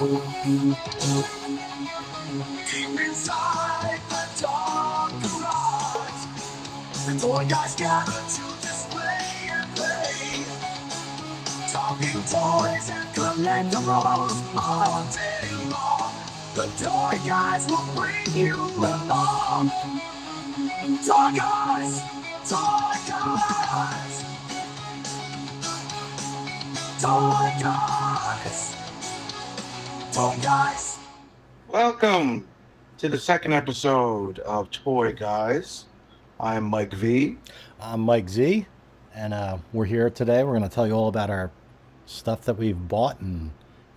Deep inside the dark garage, the toy guys gather to display and play. Talking toys and collectibles all day long. The toy guys will bring you along. Toy guys, toy guys, toy guys, toy guys. Welcome to the second episode of Toy Guys. I'm Mike V. I'm Mike Z, and we're here today. We're going to tell you all about our stuff that we've bought and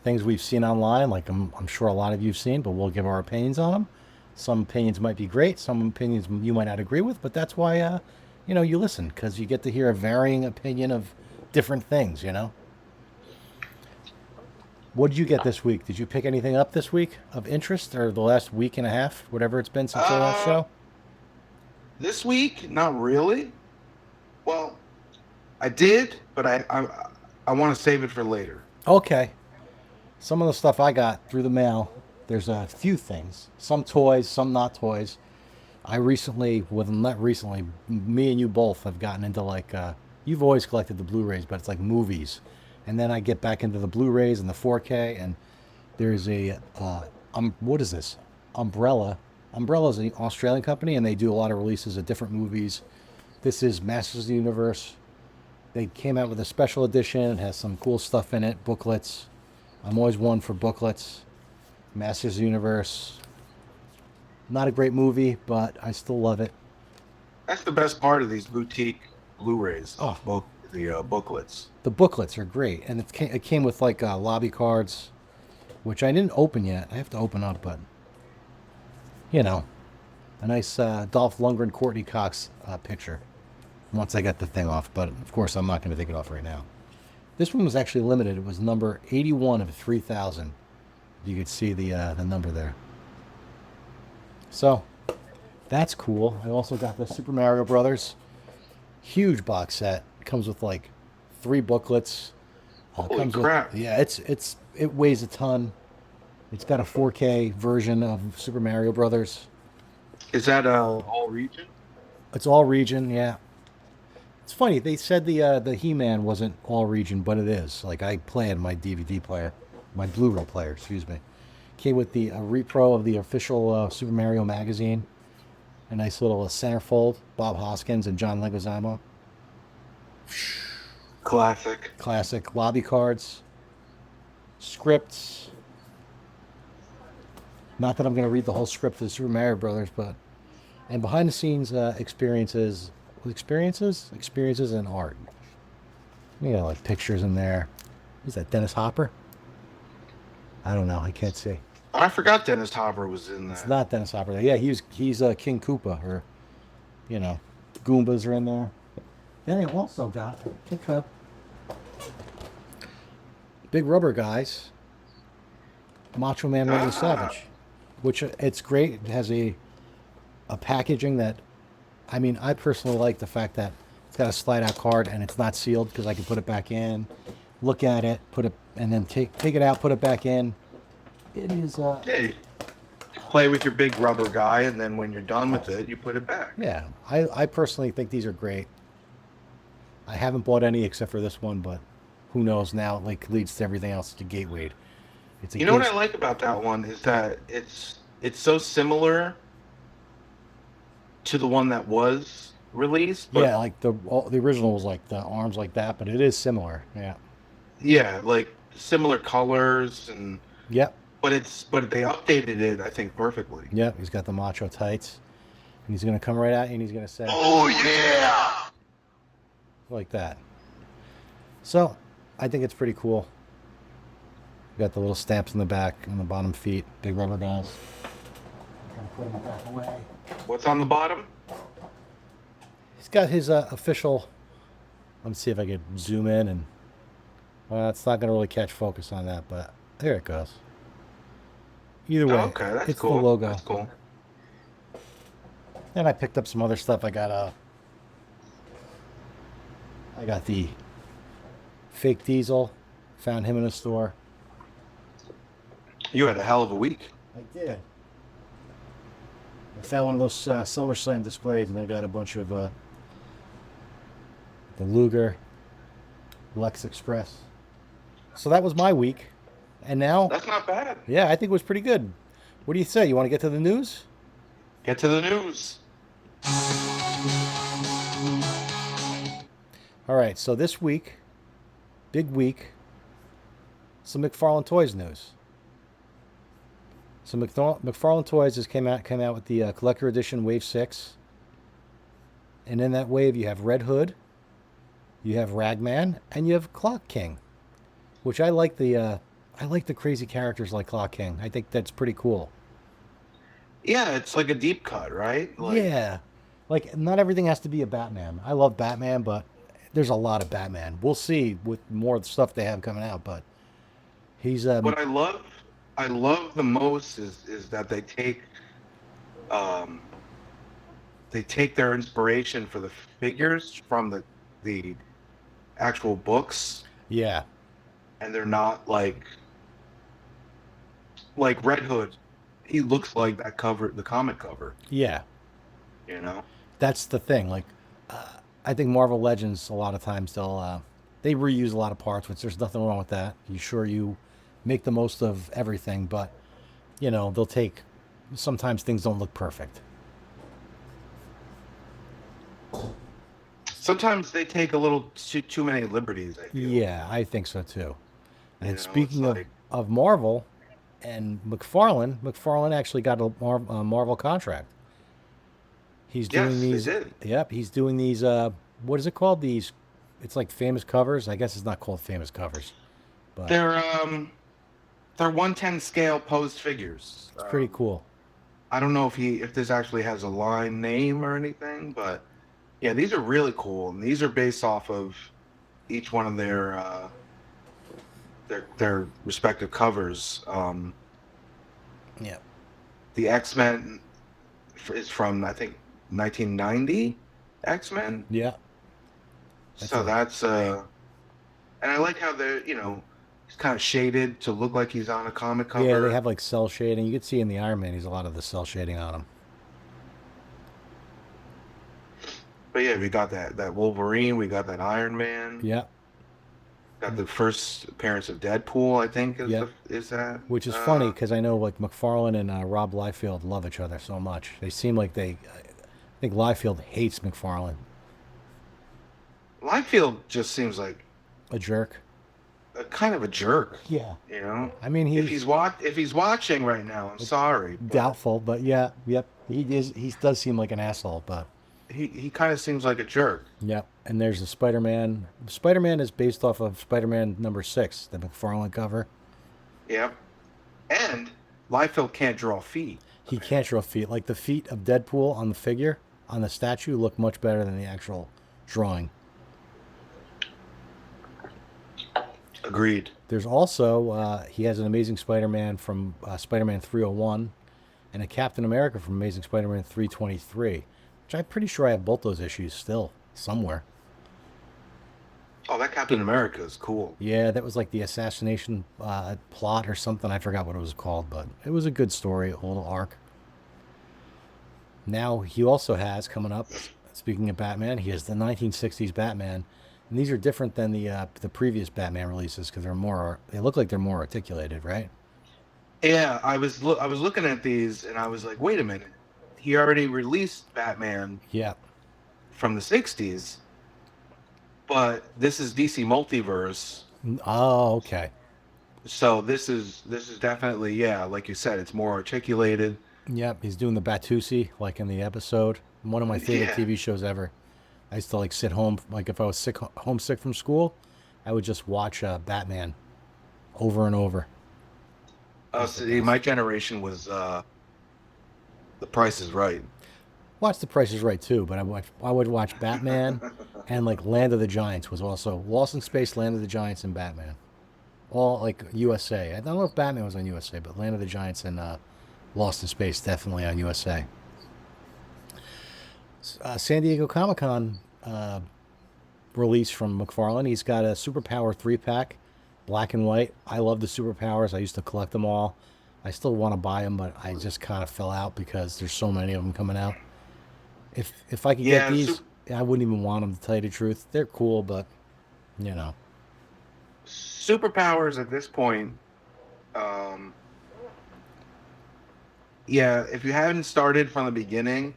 things we've seen online, like I'm sure a lot of you've seen, but we'll give our opinions on them. Some opinions might be great, some opinions you might not agree with, but that's why, you listen, because you get to hear a varying opinion of different things. What did you get this week? Did you pick anything up this week of interest, or the last week and a half, whatever it's been since the last show? This week, not really. Well, I did, but I want to save it for later. Okay. Some of the stuff I got through the mail, there's a few things. Some toys, some not toys. Not recently, me and you both have gotten into you've always collected the Blu-rays, but it's like movies. And then I get back into the Blu-rays and the 4K, and there's what is this? Umbrella. Umbrella is an Australian company, and they do a lot of releases of different movies. This is Masters of the Universe. They came out with a special edition. It has some cool stuff in it, booklets. I'm always one for booklets. Masters of the Universe. Not a great movie, but I still love it. That's the best part of these boutique Blu-rays. Oh, the booklets. the booklets are great, and it came with lobby cards, which I didn't open yet. I have to open up, but a nice Dolph Lundgren, Courtney Cox picture. Once I get the thing off, but of course I'm not going to take it off right now. This one was actually limited. It was number 81 of 3,000. You could see the number there. So that's cool. I also got the Super Mario Brothers huge box set. It comes with 3 booklets. Holy crap! It weighs a ton. It's got a 4K version of Super Mario Brothers. Is that all region? It's all region, yeah. It's funny. They said the He-Man wasn't all region, but it is. I play it in my DVD player, my Blu-ray player, excuse me. Came with the repro of the official Super Mario magazine. A nice little centerfold. Bob Hoskins and John Leguizamo. Classic. Lobby cards. Scripts. Not that I'm going to read the whole script of the Super Mario Brothers, and behind the scenes experiences and art. You got pictures in there. Is that Dennis Hopper? I don't know. I can't see. I forgot Dennis Hopper was in that. It's not Dennis Hopper. Yeah, he's King Koopa, or Goombas are in there. Then they also got Big Rubber Guys, Macho Man Randy Savage, which it's great. It has a packaging that, I personally like the fact that it's got a slide-out card and it's not sealed, because I can put it back in, look at it, put it, and then take it out, put it back in. It is. Hey, play with your Big Rubber Guy, and then when you're done with it, you put it back. Yeah, I personally think these are great. I haven't bought any except for this one, but who knows now? It leads to everything else to Gateway. You know what I like about that one is that it's so similar to the one that was released. But yeah, the original was the arms like that, but it is similar. Yeah. Yeah, similar colors and. Yep. But they updated it, I think, perfectly. Yep. He's got the macho tights, and he's gonna come right at you, and he's gonna say, "Oh yeah," like that. So, I think it's pretty cool. Got the little stamps in the back and the bottom feet, Big Rubber Guys. Gonna put them back away. What's on the bottom? He's got his official. Let me see if I can zoom in, and it's not gonna really catch focus on that, but there it goes. Either way, okay, that's it's cool. the logo. That's cool. Then I picked up some other stuff. I got the fake Diesel. Found him in a store. You had a hell of a week. I did. I found one of those Silver Slam displays, and I got a bunch of the Luger Lex Express. So that was my week. And now, That's not bad. yeah, I think it was pretty good. What do you say? You want to get to the news? Get to the news. All right, so this week, big week, some Mcfarlane Toys news. So Mcfarlane Toys has came out with the collector edition Wave 6. And in that wave you have Red Hood, you have Ragman, and you have Clock King. Which I like the crazy characters like Clock King. I think that's pretty cool. Yeah, it's like a deep cut, right? Like, Yeah. Like not everything has to be a Batman. I love Batman, but there's a lot of Batman. We'll see with more of the stuff they have coming out, but he's what I love the most is that um they take their inspiration for the figures from the actual books, yeah. and they're not like Red Hood. He looks like that cover, the comic cover, Yeah. you know? That's the thing. Like I think Marvel Legends a lot of times they reuse a lot of parts, which there's nothing wrong with that. You make the most of everything, but they'll take sometimes things don't look perfect. Sometimes they take a little too many liberties, I feel. Yeah, I think so too. You And know, it's speaking like, of Marvel and McFarlane actually got a Marvel contract. He's doing yes, they these. did. Yep, he's doing these. What is it called? These. It's like famous covers. I guess it's not called famous covers, but They're 110 scale posed figures. it's pretty cool. I don't know if this actually has a line name or anything, but yeah, these are really cool, and these are based off of each one of their respective covers. Yeah. The X-Men is from, I think, 1990 X-Men. Yeah. So that's and I like how he's kind of shaded to look like he's on a comic cover. Yeah, they have like cell shading. You can see in the Iron Man, he's a lot of the cell shading on him. But yeah, we got that Wolverine, we got that Iron Man. Yeah. Got the first appearance of Deadpool, I think, Yep. Is that? Which is funny because I know like McFarlane and Rob Liefeld love each other so much. They seem like I think Liefeld hates McFarlane. Liefeld just seems like A jerk. a kind of a jerk. Yeah. You know, I mean, if he's watching right now, I'm sorry. But doubtful, but yeah, yep. He is. He does seem like an asshole, but he kind of seems like a jerk. yep. And there's the Spider-Man. Spider-Man is based off of Spider-Man #6, the McFarlane cover. Yep. And Liefeld can't draw feet. He can't draw feet. Like the feet of Deadpool on the figure, on the statue, look much better than the actual drawing. Agreed. There's also, he has an Amazing Spider-Man from Spider-Man 301 and a Captain America from Amazing Spider-Man 323, which I'm pretty sure I have both those issues still somewhere. Oh, that Captain America is cool. Yeah, that was like the assassination plot or something. I forgot what it was called, but it was a good story, a little arc. Now he also has coming up, speaking of Batman, he has the 1960s Batman. And these are different than the previous Batman releases because they look like they're more articulated, right? Yeah, I was looking at these and I was like, wait a minute, he already released Batman Yeah. from the '60s, but this is DC Multiverse, Oh, okay. so this is definitely, yeah, like you said, it's more articulated. Yep, he's doing the Batusi like in the episode. One of my favorite Yeah. TV shows ever. I used to like sit home, like if I was homesick from school, I would just watch Batman over and over. See, my generation was The Price is Right. Watch The Price is Right too, but I would watch Batman and like Land of the Giants was also Lost in Space, Land of the Giants, and Batman. All like USA. I don't know if Batman was on USA, but Land of the Giants and Lost in Space definitely on USA. San Diego Comic-Con release from McFarlane. He's got a Superpower 3-pack, black and white. I love the Superpowers. I used to collect them all. I still want to buy them, but I just kind of fell out because there's so many of them coming out. If I could get Yeah, these, I wouldn't even want them to tell you the truth. They're cool, but you know, superpowers at this point. Um, yeah, if you haven't started from the beginning,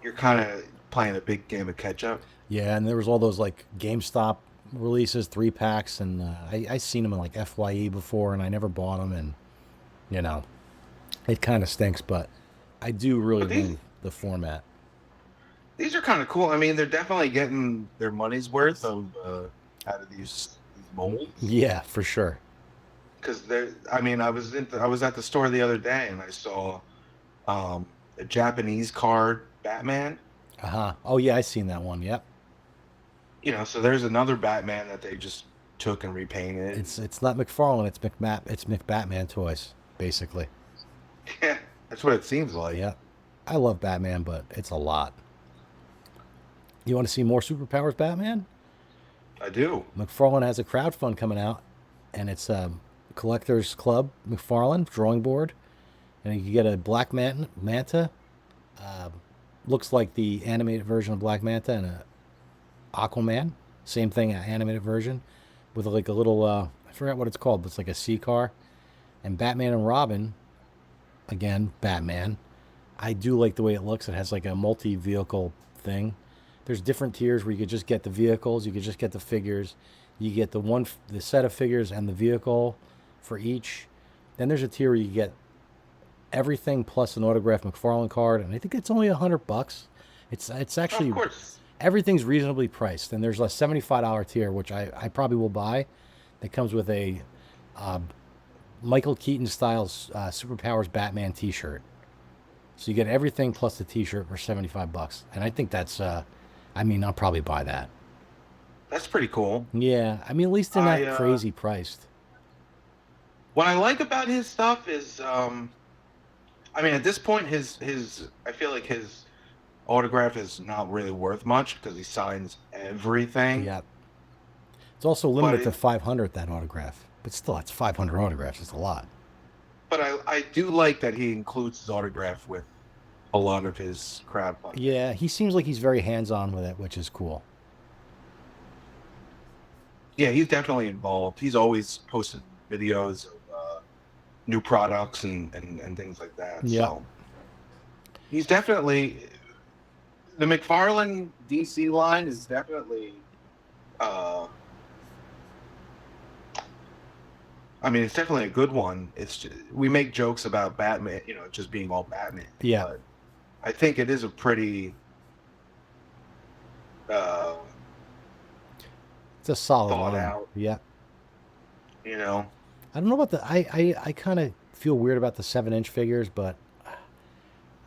you're kind of playing a big game of catch up. yeah. And there was all those like GameStop releases, 3 packs, and I seen them in like Fye before, and I never bought them, and you know, it kind of stinks, but I do really But these love the format. these are kind of cool. I mean, they're definitely getting their money's worth of out of these molds. Yeah, for sure. Because they're, I mean, I was at the store the other day and I saw a Japanese card Batman. Uh huh. Oh yeah, I seen that one. Yep. You know, so there's another Batman that they just took and repainted. It's not McFarlane. It's It's McBatman toys, basically. Yeah, that's what it seems like. Yeah. I love Batman, but it's a lot. You want to see more superpowers Batman? I do. McFarlane has a crowdfund coming out, and it's a collectors club McFarlane drawing board, and you can get a Black Manta. Looks like the animated version of Black Manta, and a Aquaman. Same thing, an animated version with like a little I forgot what it's called, but it's like a sea car. And Batman and Robin, again, Batman. I do like the way it looks. It has like a multi-vehicle thing. There's different tiers where you could just get the vehicles, you could just get the figures. You get the set of figures and the vehicle for each. Then there's a tier where you get everything plus an autographed McFarlane card, and I think it's only $100. It's actually Of course. everything's reasonably priced. And there's a $75 tier, which I probably will buy. That comes with a Michael Keaton style Superpowers Batman T-shirt. So you get everything plus the T-shirt for $75, and I think that's. I mean, I'll probably buy that. That's pretty cool. Yeah, I mean, at least they're not I crazy priced. what I like about his stuff is I mean, at this point his I feel like his autograph is not really worth much because he signs everything. Yeah, it's also limited to it, 500 that autograph, but still, it's 500 autographs. It's a lot. but I do like that he includes his autograph with a lot of his crowdfunding. Yeah, he seems like he's very hands-on with it, which is cool. Yeah, he's definitely involved. He's always posting videos of new products and things like that. Yeah. So he's definitely the McFarlane DC line is definitely. I mean, it's definitely a good one. It's just, we make jokes about Batman, you know, just being all Batman. Yeah. But I think it is a pretty It's a solid thought line. out. Yeah. You know. I don't know about the. I kind of feel weird about the 7-inch figures, but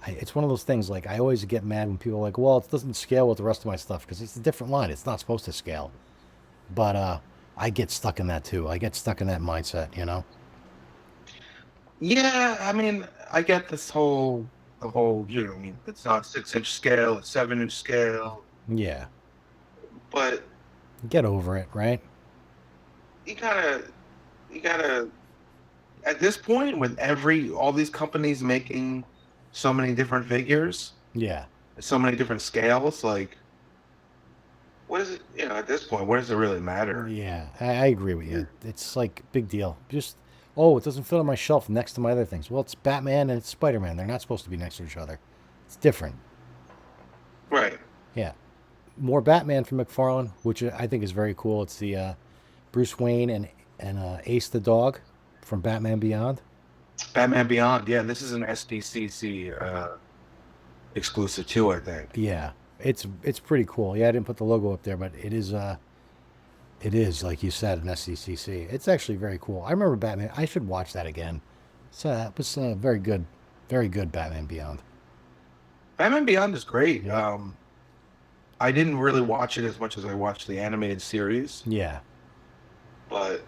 it's one of those things. Like I always get mad when people are like, "Well, it doesn't scale with the rest of my stuff because it's a different line. It's not supposed to scale." But I get stuck in that too. I get stuck in that mindset, you know. Yeah, I mean, I get the whole, you know, I mean, it's not 6-inch scale, it's 7-inch scale, Yeah. but Get over it, right? you gotta, at this point, with all these companies making so many different figures, Yeah. so many different scales, like, what is it, you know, at this point, what does it really matter? Yeah, I agree with you. It's like big deal. Just oh, it doesn't fit on my shelf next to my other things. Well, it's Batman and it's Spider-Man. They're not supposed to be next to each other. It's different. Right. Yeah. More Batman from McFarlane, which I think is very cool. It's the Bruce Wayne and Ace the dog from Batman Beyond. Batman Beyond, yeah, this is an SDCC exclusive too, I think. Yeah, it's pretty cool. Yeah, I didn't put the logo up there, but it is like you said an SCCC. It's actually very cool. I remember Batman. I should watch that again. So it was very good Batman Beyond. Batman Beyond is great. Yeah. I didn't really watch it as much as I watched the animated series, Yeah, but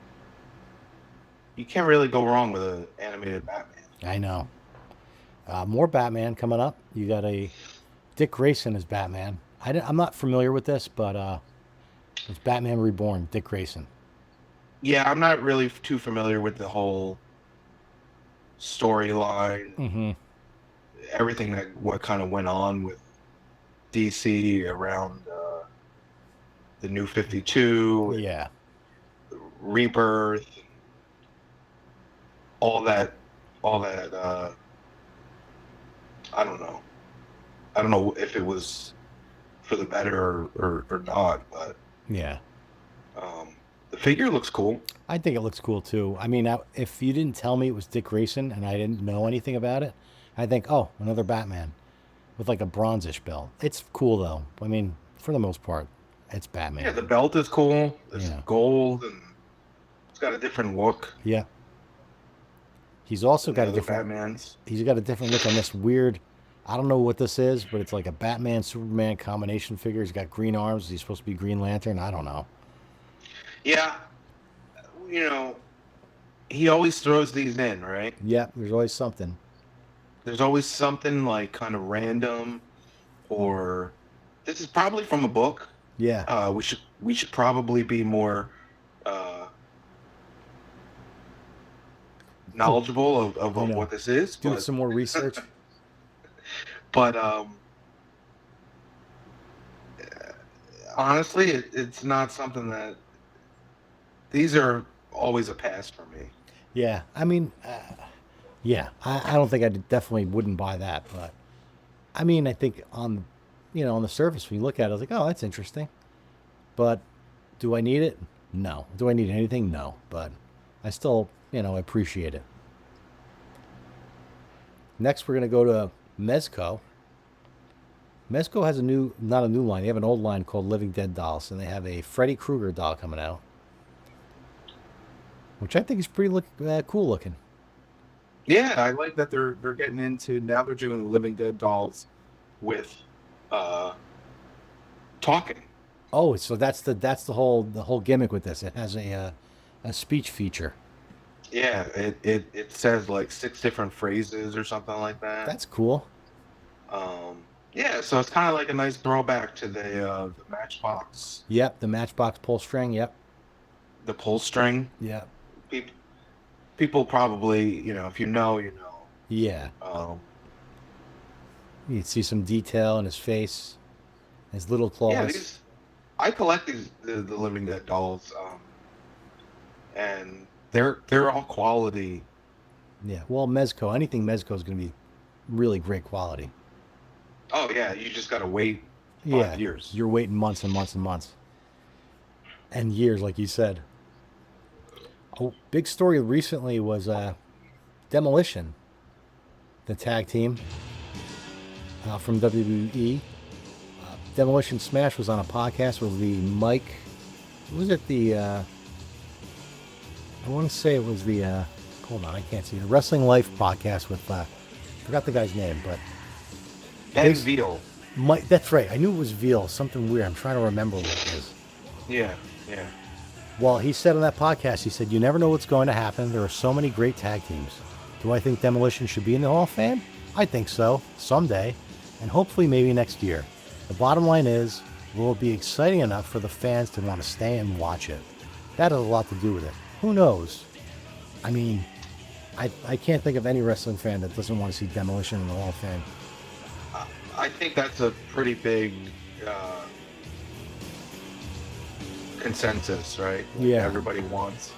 you can't really go wrong with an animated Batman. I know. More Batman coming up. You got a Dick Grayson as Batman. I'm not familiar with this, but it's Batman Reborn, Dick Grayson. Yeah, I'm not really too familiar with the whole storyline, Mm-hmm. everything what kind of went on with DC around the New 52, and Yeah. Rebirth, and all that, all that. I don't know. I don't know if it was for the better or not, but Yeah. um, the figure looks cool. I think it looks cool too. I mean, if you didn't tell me it was Dick Grayson and I didn't know anything about it, I think, oh, another Batman with like a bronzish belt. It's cool though. I mean, for the most part, it's Yeah, Batman. the belt is cool. It's Yeah. gold and it's got a different look Yeah. He's also than the got a other different. Batmans. He's got a different look on this weird. I don't know what this is, but it's like a Batman Superman combination figure. He's got green arms. He's supposed to be Green Lantern. I don't know. Yeah, he always throws these in, right? Yeah, there's always something. There's always something like kind of random, or this is probably from a book. Yeah. We should probably be more uh, knowledgeable of I know. what this is, Do some more research. but honestly, it's not something that these are always a pass for me. Yeah. I mean, yeah. I don't think definitely wouldn't buy that, but I mean, I think on the surface when you look at it, I was like, oh, that's interesting. But do I need it? No. Do I need anything? No. But I still, appreciate it. Next, we're going to go to Mezco. Mezco has not a new line. They have an old line called Living Dead Dolls, and they have a Freddy Krueger doll coming out, which I think is pretty cool looking. Yeah, I like that they're getting into now. They're doing Living Dead dolls with talking. Oh, so that's the whole gimmick with this. It has a speech feature. Yeah, it says like 6 different phrases or something like that. That's cool. Yeah, so it's kind of like a nice throwback to the Matchbox, Yep, the Matchbox pull string. Yep. the pull string. Yep. People probably, if you know, you know. Yeah. Um, You can see some detail in his face, his little claws. yeah, I collect the Living Dead dolls, and they're all quality. Yeah. Well, Mezco, anything Mezco is going to be really great quality. Oh yeah, you just gotta wait 5 Yeah. years. You're waiting months and months and months. And years, like you said. Oh, big story recently was Demolition, the tag team from WWE. Demolition Smash was on a podcast with the Mike. Was it the? I want to say it was the. Hold on, I can't see the Wrestling Life podcast with. Forgot the guy's name, but Ben Veal. Mike. That's right. I knew it was Veal. Something weird. I'm trying to remember what it is. Yeah. Well, he said on that podcast, he said, you never know what's going to happen. There are so many great tag teams. Do I think Demolition should be in the Hall of Fame? I think so, someday, and hopefully maybe next year. The bottom line is, will it be exciting enough for the fans to want to stay and watch it? That has a lot to do with it. Who knows? I mean, I can't think of any wrestling fan that doesn't want to see Demolition in the Hall of Fame. I think that's a pretty big consensus, right? Yeah. Everybody wants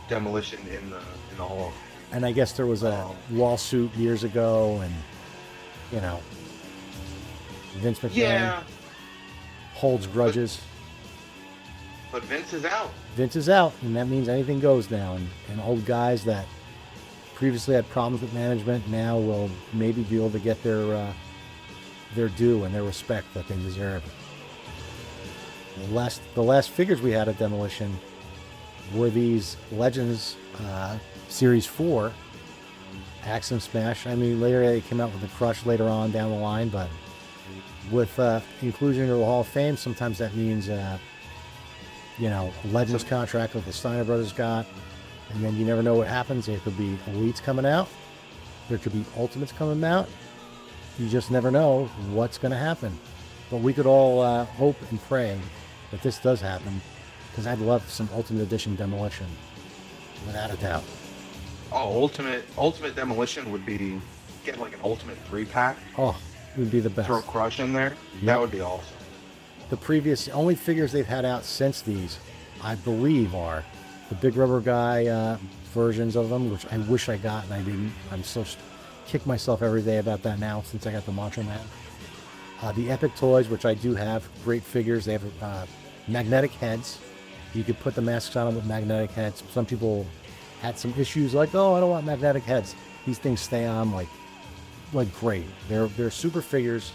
Demolition in the Hall. And I guess there was a lawsuit years ago, and, Vince McMahon Yeah. holds grudges. But Vince is out. Vince is out, and that means anything goes now. And old guys that previously had problems with management now will maybe be able to get their due and their respect that they deserve. The last figures we had at Demolition were these Legends Series 4 Axe and Smash. I mean, later they came out with the Crush later on down the line, but with inclusion in the Hall of Fame, sometimes that means Legends contract like the Steiner brothers got, and then you never know what happens. There could be Elites coming out, there could be Ultimates coming out. You just never know what's going to happen. But we could all hope and pray that this does happen, because I'd love some Ultimate Edition Demolition, without a doubt. Oh, ultimate demolition would be get like an ultimate 3-pack, Oh, it would be the throw best. Crush in there. That Yep. would be awesome. The previous only figures they've had out since these, I believe, are the Big Rubber Guy versions of them, which I wish I got and I didn't. I'm so kick myself every day about that now since I got the Macho Man. The Epic Toys, which I do have, great figures. They have magnetic heads. You could put the masks on them with magnetic heads. Some people had some issues like, oh, I don't want magnetic heads. These things stay on like great. They're super figures.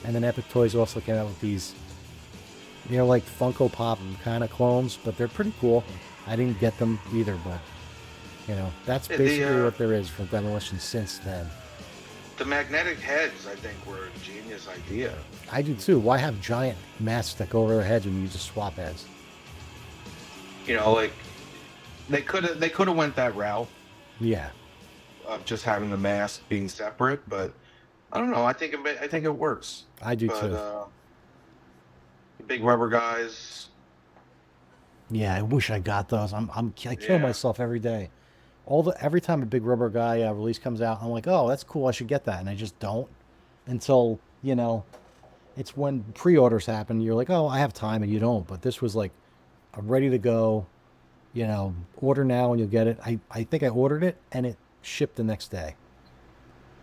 And then Epic Toys also came out with these, like Funko Pop kind of clones, but they're pretty cool. I didn't get them either, but that's Yeah, basically what there is for Demolition since then. the magnetic heads, I think, were a genius idea. I do too. Why have giant masks that go over their heads when you just swap heads? Like they could have went that route Yeah, of just having the mask being separate, but I don't know. I think it works. I do But too. the big rubber guys, Yeah, I wish I got those. I kill yeah, myself every day. Every time a Big Rubber Guy release comes out, I'm like, oh, that's cool. I should get that, and I just don't until it's when pre-orders happen. You're like, oh, I have time, and you don't. But this was like, I'm ready to go. Order now and you'll get it. I think I ordered it and it shipped the next day.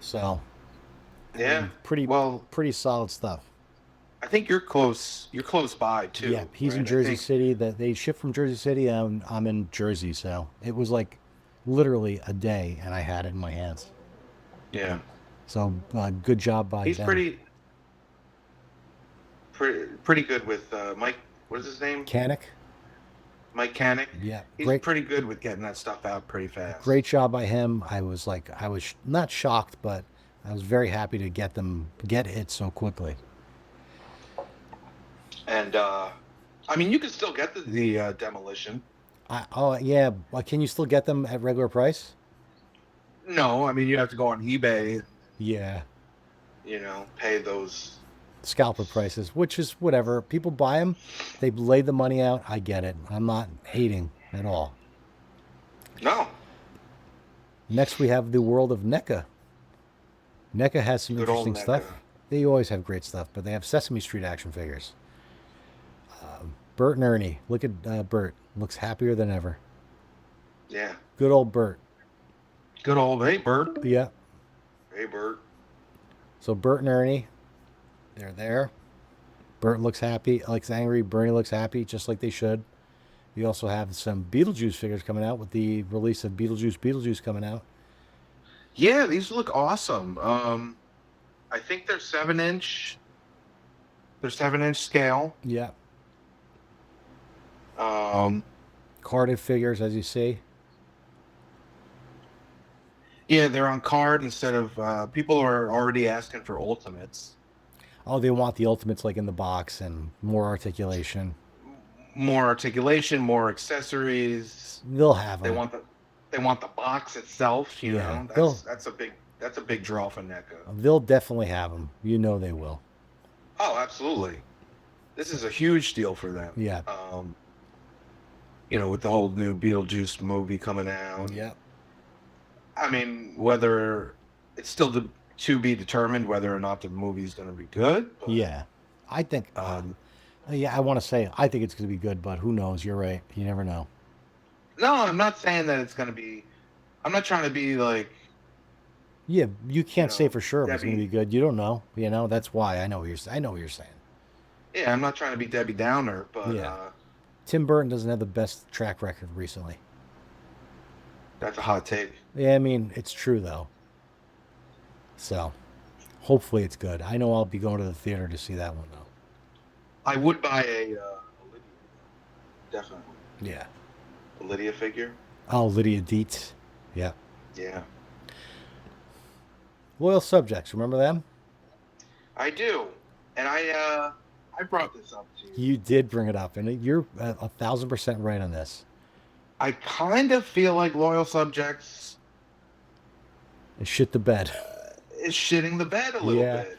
So yeah. pretty Well, pretty solid stuff. I think you're close. You're close by too, Yeah, he's in right? I Jersey think. City. That they ship from Jersey City. And I'm in Jersey, so it was like literally a day, and I had it in my hands. Yeah, So good job by he's them. pretty good with Mike. What is his name? Canic. Mike Canick. Yeah, He's pretty good with getting that stuff out pretty fast. great job by him. I was not shocked, but I was very happy to get it so quickly. And I mean, you can still get the demolition. Oh yeah, well, can you still get them at regular price? No, I mean you have to go on eBay. Yeah, Pay those. scalper prices, which is whatever. People buy them, they lay the money out. I get it. I'm not hating at all. No, Next, we have the world of NECA. NECA has some good old interesting NECA. stuff. They always have great stuff, but they have Sesame Street action figures. Bert and Ernie. Look at Bert. Looks happier than ever. Yeah, Good old Bert. good old hey Bert. Yeah. Hey Bert. So Bert and Ernie, they're there. Bert looks happy, looks angry. Bernie looks happy, just like they should. You also have some Beetlejuice figures coming out with the release of Beetlejuice coming out. Yeah, these look awesome. I think they're 7-inch. They're 7-inch scale. Yeah. Um, Carded figures, as you see. yeah, they're on card instead of people are already asking for ultimates. Oh, they want the ultimates like in the box and more articulation. More articulation, more accessories. They'll have They them. want the box itself. Yeah, That's a big draw for NECA. they'll definitely have them. You know they will. Oh, absolutely. This is a huge deal for them. Yeah. With the whole new Beetlejuice movie coming out. Yeah. I mean, whether it's still to be determined whether or not the movie's going to be good. But, Yeah. I think. Yeah, I want to say I think it's going to be good, but who knows? You're right. You never know. no, I'm not saying that it's going to be. I'm not trying to be like, Yeah, you can't say know, for sure if it's going to Debbie. be good. You don't know. That's why I know what you're. I know what you're saying. Yeah, I'm not trying to be Debbie Downer, but Yeah. Tim Burton doesn't have the best track record recently. that's a hot take. Yeah, I mean it's true though. So, hopefully it's good. I know I'll be going to the theater to see that one though. I would buy a Lydia, definitely Yeah. a Lydia figure. Oh, Lydia Dietz. Yeah. Yeah, Loyal Subjects. Remember them? I do, and I brought this up to you. You did bring it up, and you're 1,000% right on this. I kind of feel like Loyal Subjects And shit the bed. is shitting the bed a little Yeah. bit.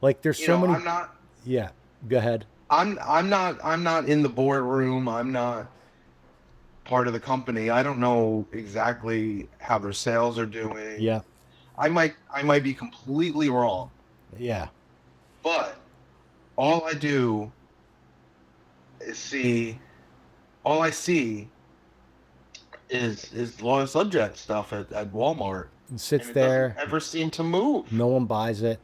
Like there's so many. I'm not. Yeah. Go ahead. I'm not in the boardroom. I'm not part of the company. I don't know exactly how their sales are doing. Yeah. I might be completely wrong, Yeah. but all I do is see all I see is Loyal Subject stuff at Walmart, It sits and it doesn't there. ever seem to move. No one buys it.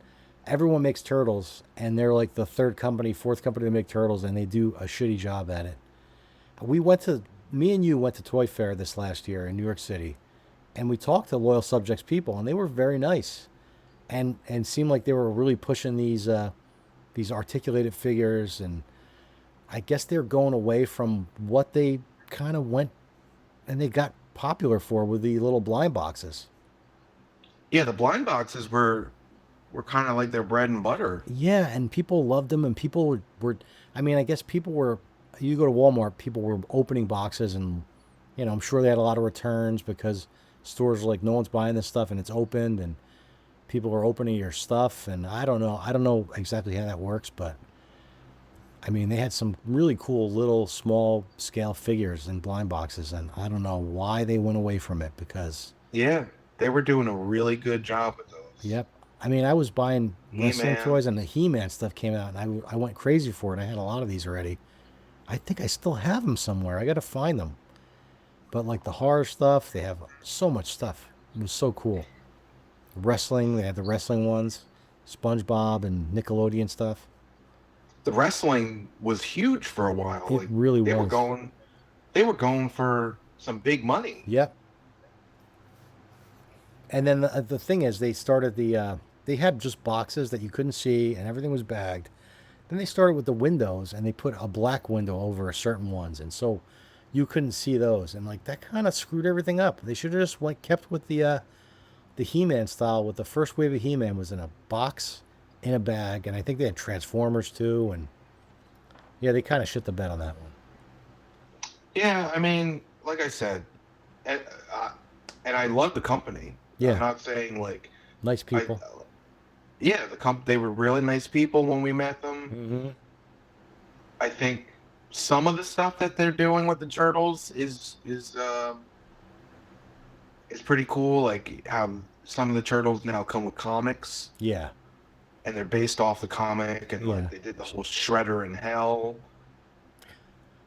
Everyone makes turtles, and they're like the third company, fourth company to make turtles, and they do a shitty job at it. We went to, me and you went to Toy Fair this last year in New York City, and we talked to Loyal Subjects people, and they were very nice, and seemed like they were really pushing these articulated figures, and I guess they're going away from what they kind of went and they got popular for with the little blind boxes. Yeah, the blind boxes were kind of like their bread and butter. Yeah, and people loved them, and people were I mean, I guess people were. You go to Walmart, people were opening boxes, and I'm sure they had a lot of returns because stores are like, no one's buying this stuff, and it's opened, and people are opening your stuff, and I don't know exactly how that works, but I mean, they had some really cool little small scale figures in blind boxes, and I don't know why they went away from it because, Yeah, they were doing a really good job with those. yep. I mean, I was buying wrestling He-Man. toys, and the He-Man stuff came out, and I went crazy for it. I had a lot of these already. I think I still have them somewhere. I got to find them. But like the horror stuff, they have so much stuff. It was so cool. Wrestling, they had the wrestling ones, SpongeBob and Nickelodeon stuff. The wrestling was huge for a while. It Like really they were was. going for some big money. Yep. And then the thing is, they started they had just boxes that you couldn't see, and everything was bagged. Then they started with the windows, and they put a black window over certain ones, and so you couldn't see those, and like that kind of screwed everything up. They should have just like kept with the He-Man style. With the first wave of He-Man was in a box, in a bag, and I think they had Transformers too, and yeah, they kind of shit the bed on that one. Yeah, I mean, like I said, and, and I love the company. Yeah. I'm not saying like Nice I. people. Yeah, they were really nice people when we met them. Mm-hmm. I think some of the stuff that they're doing with the turtles is pretty cool. Like how some of the turtles now come with comics, Yeah. and they're based off the comic, and Yeah. like they did the whole Shredder in Hell.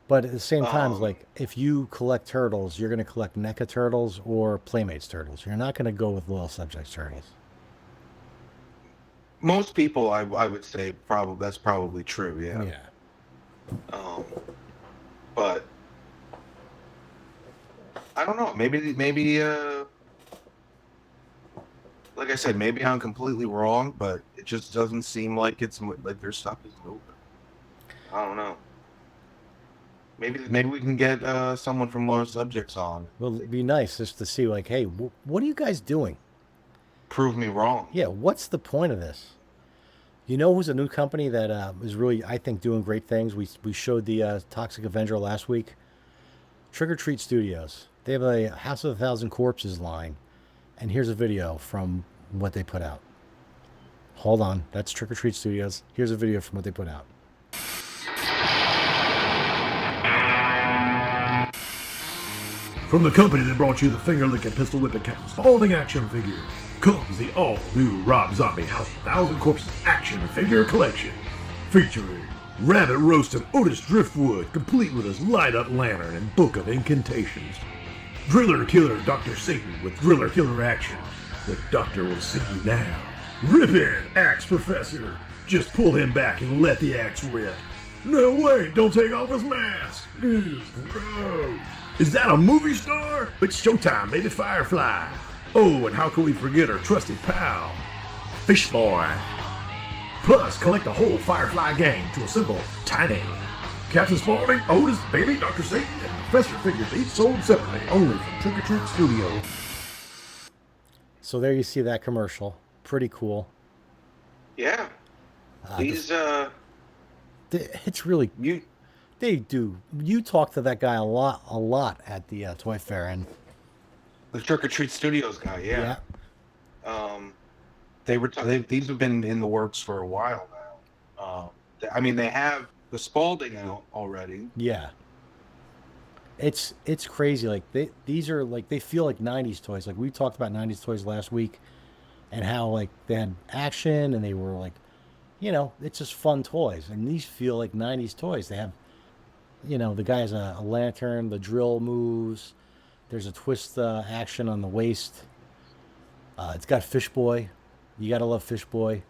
But at the same time, Um, like if you collect turtles, you're going to collect NECA turtles or Playmates turtles. You're not going to go with Loyal Subjects turtles. Most people, I would say, that's probably true. Yeah. Yeah. Um, but I don't know. Maybe like I said, maybe I'm completely wrong, but it just doesn't seem like like their stuff is moving. I don't know. Maybe we can get someone from Loyal Subjects on. Well, it'd be nice just to see, like, hey, what are you guys doing? Prove me wrong. Yeah, what's the point of this? You know who's a new company that is really, I think, doing great things? We showed the Toxic Avenger last week. Trick or Treat Studios. They have a House of a Thousand Corpses line. And here's a video from what they put out. Hold on. That's Trick or Treat Studios. Here's a video from what they put out. From the company that brought you the finger-licking, pistol-whipping, folding action figure comes the all-new Rob Zombie House of Thousand Corpses action figure collection, featuring Rabbit Roasted Otis Driftwood, complete with his light-up lantern and book of incantations. Driller Killer Dr. Satan with Driller Killer action. The Doctor will see you now. Rip-In Axe Professor. Just pull him back and let the axe rip. No, wait, don't take off his mask. Ew, gross. Is that a movie star? It's showtime, baby. Firefly. Oh, and how can we forget our trusted pal, Fish Boy? Plus, collect the whole Firefly gang to assemble Tiny, Captain Spaulding, Otis, Baby, Dr. Satan, and Professor figures each sold separately, only from Trick or Treat Studio. So there you see that commercial. Pretty cool. Yeah. These It's really, you they do. You talk to that guy a lot at the Toy Fair, and the Trick or Treat Studios guy. Yeah. These have been in the works for a while now. I mean, they have the Spaulding out already. yeah. It's crazy. Like these are like they feel like '90s toys. Like we talked about '90s toys last week, and how like they had action and they were like, it's just fun toys. And these feel like '90s toys. They have, the guy has a lantern, the drill moves. There's a twist action on the waist. It's got Fish Boy. You gotta love Fish Boy.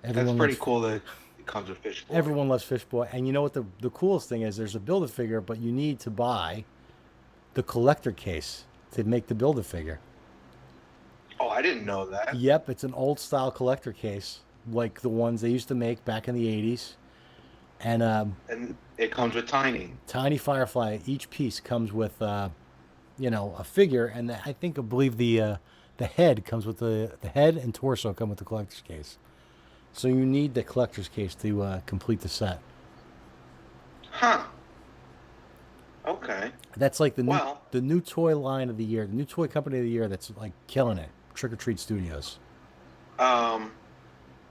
That's Everyone pretty loves cool that it comes with fish. Boy. everyone loves Fish Boy. And you know what the coolest thing is? There's a build a figure, but you need to buy the collector case to make the build a figure. Oh, I didn't know that. Yep, it's an old style collector case, like the ones they used to make back in the '80s. And And it comes with tiny. Tiny Firefly. Each piece comes with, a figure, and I believe the head comes with the head and torso come with the collector's case. So you need the collector's case to complete the set. Huh. Okay. That's like Well- the new toy line of the year, the new toy company of the year that's like killing it. Trick or Treat Studios.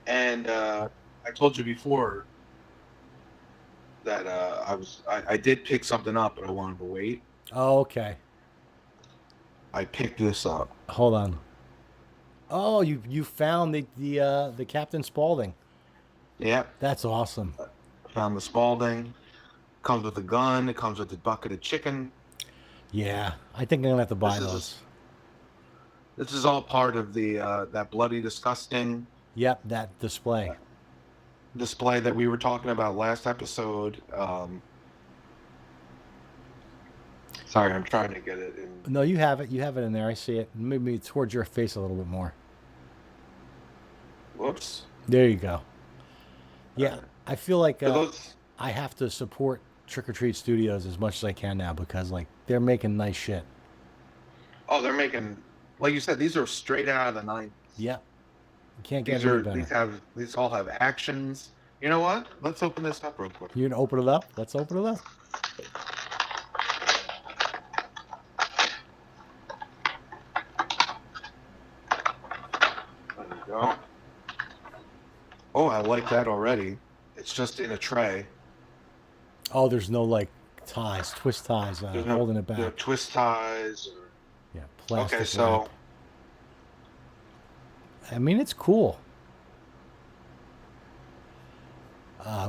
And I told you before that I did pick something up, but I wanted to wait. Oh, okay. I picked this up. Hold on. Oh, you found the Captain Spaulding. Yep. That's awesome. Found the Spalding. Comes with a gun. It comes with a bucket of chicken. Yeah, I think I'm gonna have to buy This is- those. This is all part of the that bloody disgusting Yep, that display. display that we were talking about last episode. Sorry, I'm trying to get it in. No, you have it. You have it in there. I see it. Maybe towards your face a little bit more. Whoops. There you go. Yeah, I feel like For those, I have to support Trick or Treat Studios as much as I can now because like they're making nice shit. oh, they're making, like you said, these are straight out of the 90s. Yep. You can't get These any are better. these all have actions. You know what? Let's open this up real quick. You gonna open it up? Let's open it up. There you go. Oh, I like that already. It's just in a tray. Oh, there's no like ties, twist ties, There's no, holding it no back. twist ties. Yeah, plastic. Okay, so wrap. I mean, it's cool.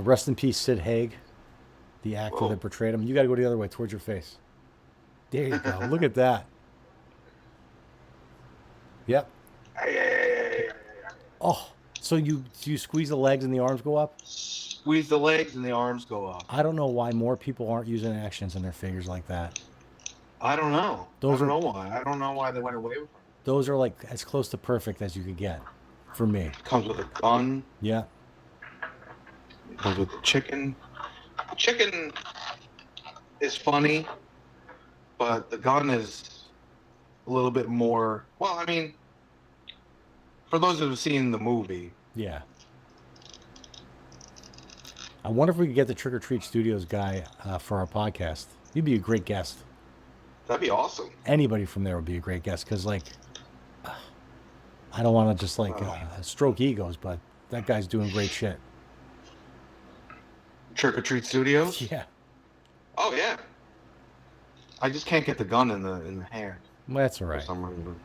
Rest in peace, Sid Haig, the actor Whoa. that portrayed him. You got to go the other way towards your face. There you go. Look at that. Yep. hey, Oh, so you squeeze the legs and the arms go up? squeeze the legs and the arms go up. I don't know why more people aren't using actions in their figures like that. I don't know. Those I don't are- know why. I don't know why they went away with it. Those are like as close to perfect as you could get, for me. Comes with a gun. Yeah. Comes with the chicken. The chicken is funny, but the gun is a little bit more. Well, I mean, for those who have seen the movie, Yeah. I wonder if we could get the Trick or Treat Studios guy for our podcast. He'd be a great guest. that'd be awesome. Anybody from there would be a great guest because, like, I don't want to just like stroke egos, but that guy's doing great shit. Trick or Treat Studios. Yeah. Oh yeah. I just can't get the gun in the hand Well, that's all for right. some reason.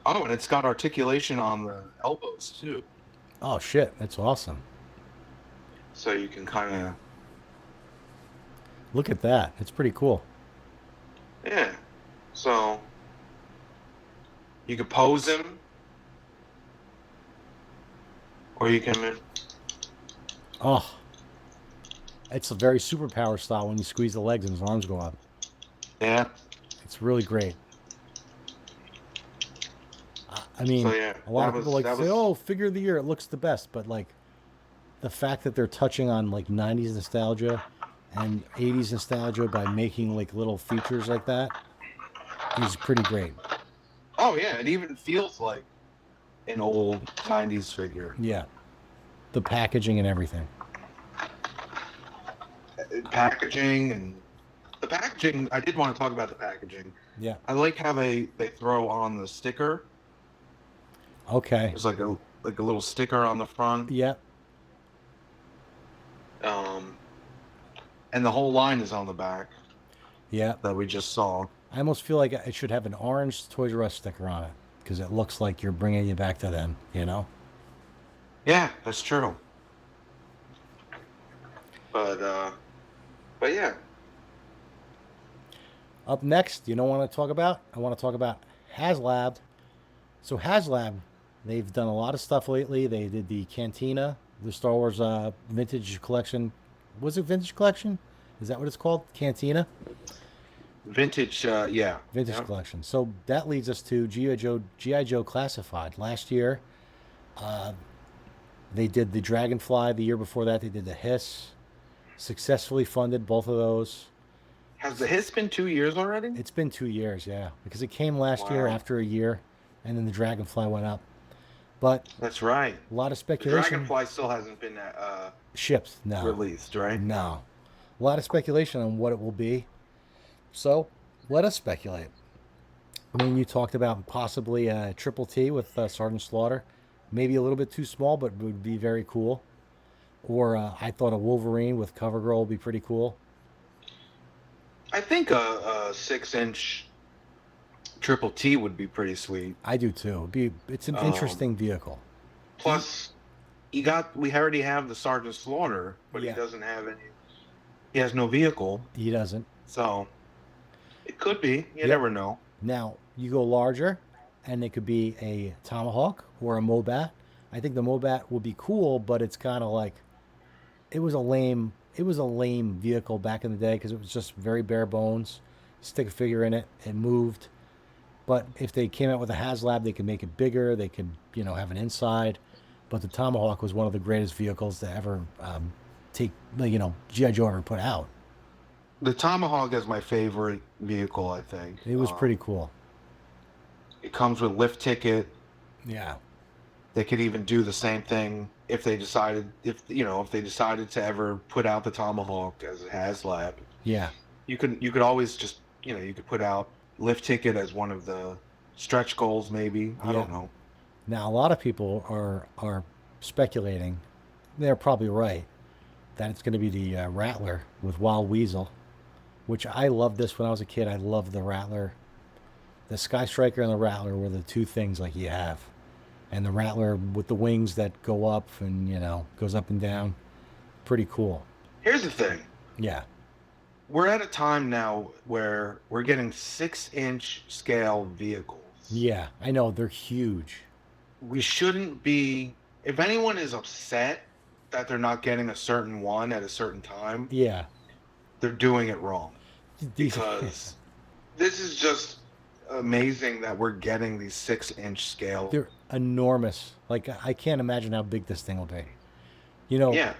Oh, and it's got articulation on the elbows too, Oh shit, that's awesome. so you can kind of Look at that. It's pretty cool. yeah. So you can pose him, or you can. Oh. It's a very superpower style when you squeeze the legs and his arms go up. Yeah. It's really great. I mean, So, yeah, a lot of that people was- like to that say, was- "Oh, figure of the year, it looks the best," but like the fact that they're touching on like '90s nostalgia and '80s nostalgia by making like little features like that is pretty great. Oh yeah, it even feels like an old '90s figure. Yeah, the packaging and everything. Packaging and the packaging. I did want to talk about the packaging. Yeah. I like how they throw on the sticker. Okay. There's like a little sticker on the front. Yeah. Um, and the whole line is on the back Yeah. that we just saw. I almost feel like it should have an orange Toys R Us sticker on it because it looks like you're bringing you back to them, you know? Yeah, that's true. But yeah. Up next, you know what I want to talk about? I want to talk about HasLab. So HasLab, they've done a lot of stuff lately. They did the Cantina, the Star Wars vintage collection. Was it vintage collection? Is that what it's called? Cantina? Vintage, yeah. Vintage Yep. collection. So that leads us to G.I. Joe Classified. Last year, they did the Dragonfly. The year before that, they did the Hiss. Successfully funded both of those. Has the Hiss been 2 years already? It's been 2 years, yeah, because it came last year Wow. after a year, and then the Dragonfly went up. But That's right. a lot of The speculation. Dragonfly still hasn't been Shipped, no. released, right? No. A lot of speculation on what it will be. So let us speculate. I mean, you talked about possibly a Triple T with Sergeant Slaughter. Maybe a little bit too small, but would be very cool. Or I thought a Wolverine with CoverGirl would be pretty cool. I think a 6-inch Triple T would be pretty sweet. I do too. It's an interesting vehicle. Plus, we already have the Sergeant Slaughter, but Yeah. he doesn't have any. He has no vehicle, He doesn't. so it could be. You never know. Now, you go larger, and it could be a Tomahawk or a Mobat. I think the Mobat would be cool, but it's kind of like it was a lame vehicle back in the day because it was just very bare bones. Stick a figure in it, it moved. But if they came out with a HasLab, they could make it bigger. They could, have an inside. But the Tomahawk was one of the greatest vehicles to ever G.I. Joe ever put out. The Tomahawk is my favorite vehicle. I think It was pretty cool. It comes with lift ticket. Yeah. They could even do the same thing if they decided to ever put out the Tomahawk as a HasLab. Yeah. You could always just you could put out lift ticket as one of the stretch goals, maybe. I don't know. Now, a lot of people are speculating, they're probably right, that it's going to be the Rattler with Wild Weasel, which I loved this when I was a kid. I loved the Rattler. The Sky Striker and the Rattler were the two things like you have. And the Rattler with the wings that go up and, goes up and down. Pretty cool. Here's the thing. Yeah. We're at a time now where we're getting 6-inch scale vehicles. Yeah, I know. They're huge. We shouldn't be. If anyone is upset that they're not getting a certain one at a certain time, Yeah. they're doing it wrong. Because this is just amazing that we're getting these 6-inch scale. They're enormous. Like, I can't imagine how big this thing will be. Yeah.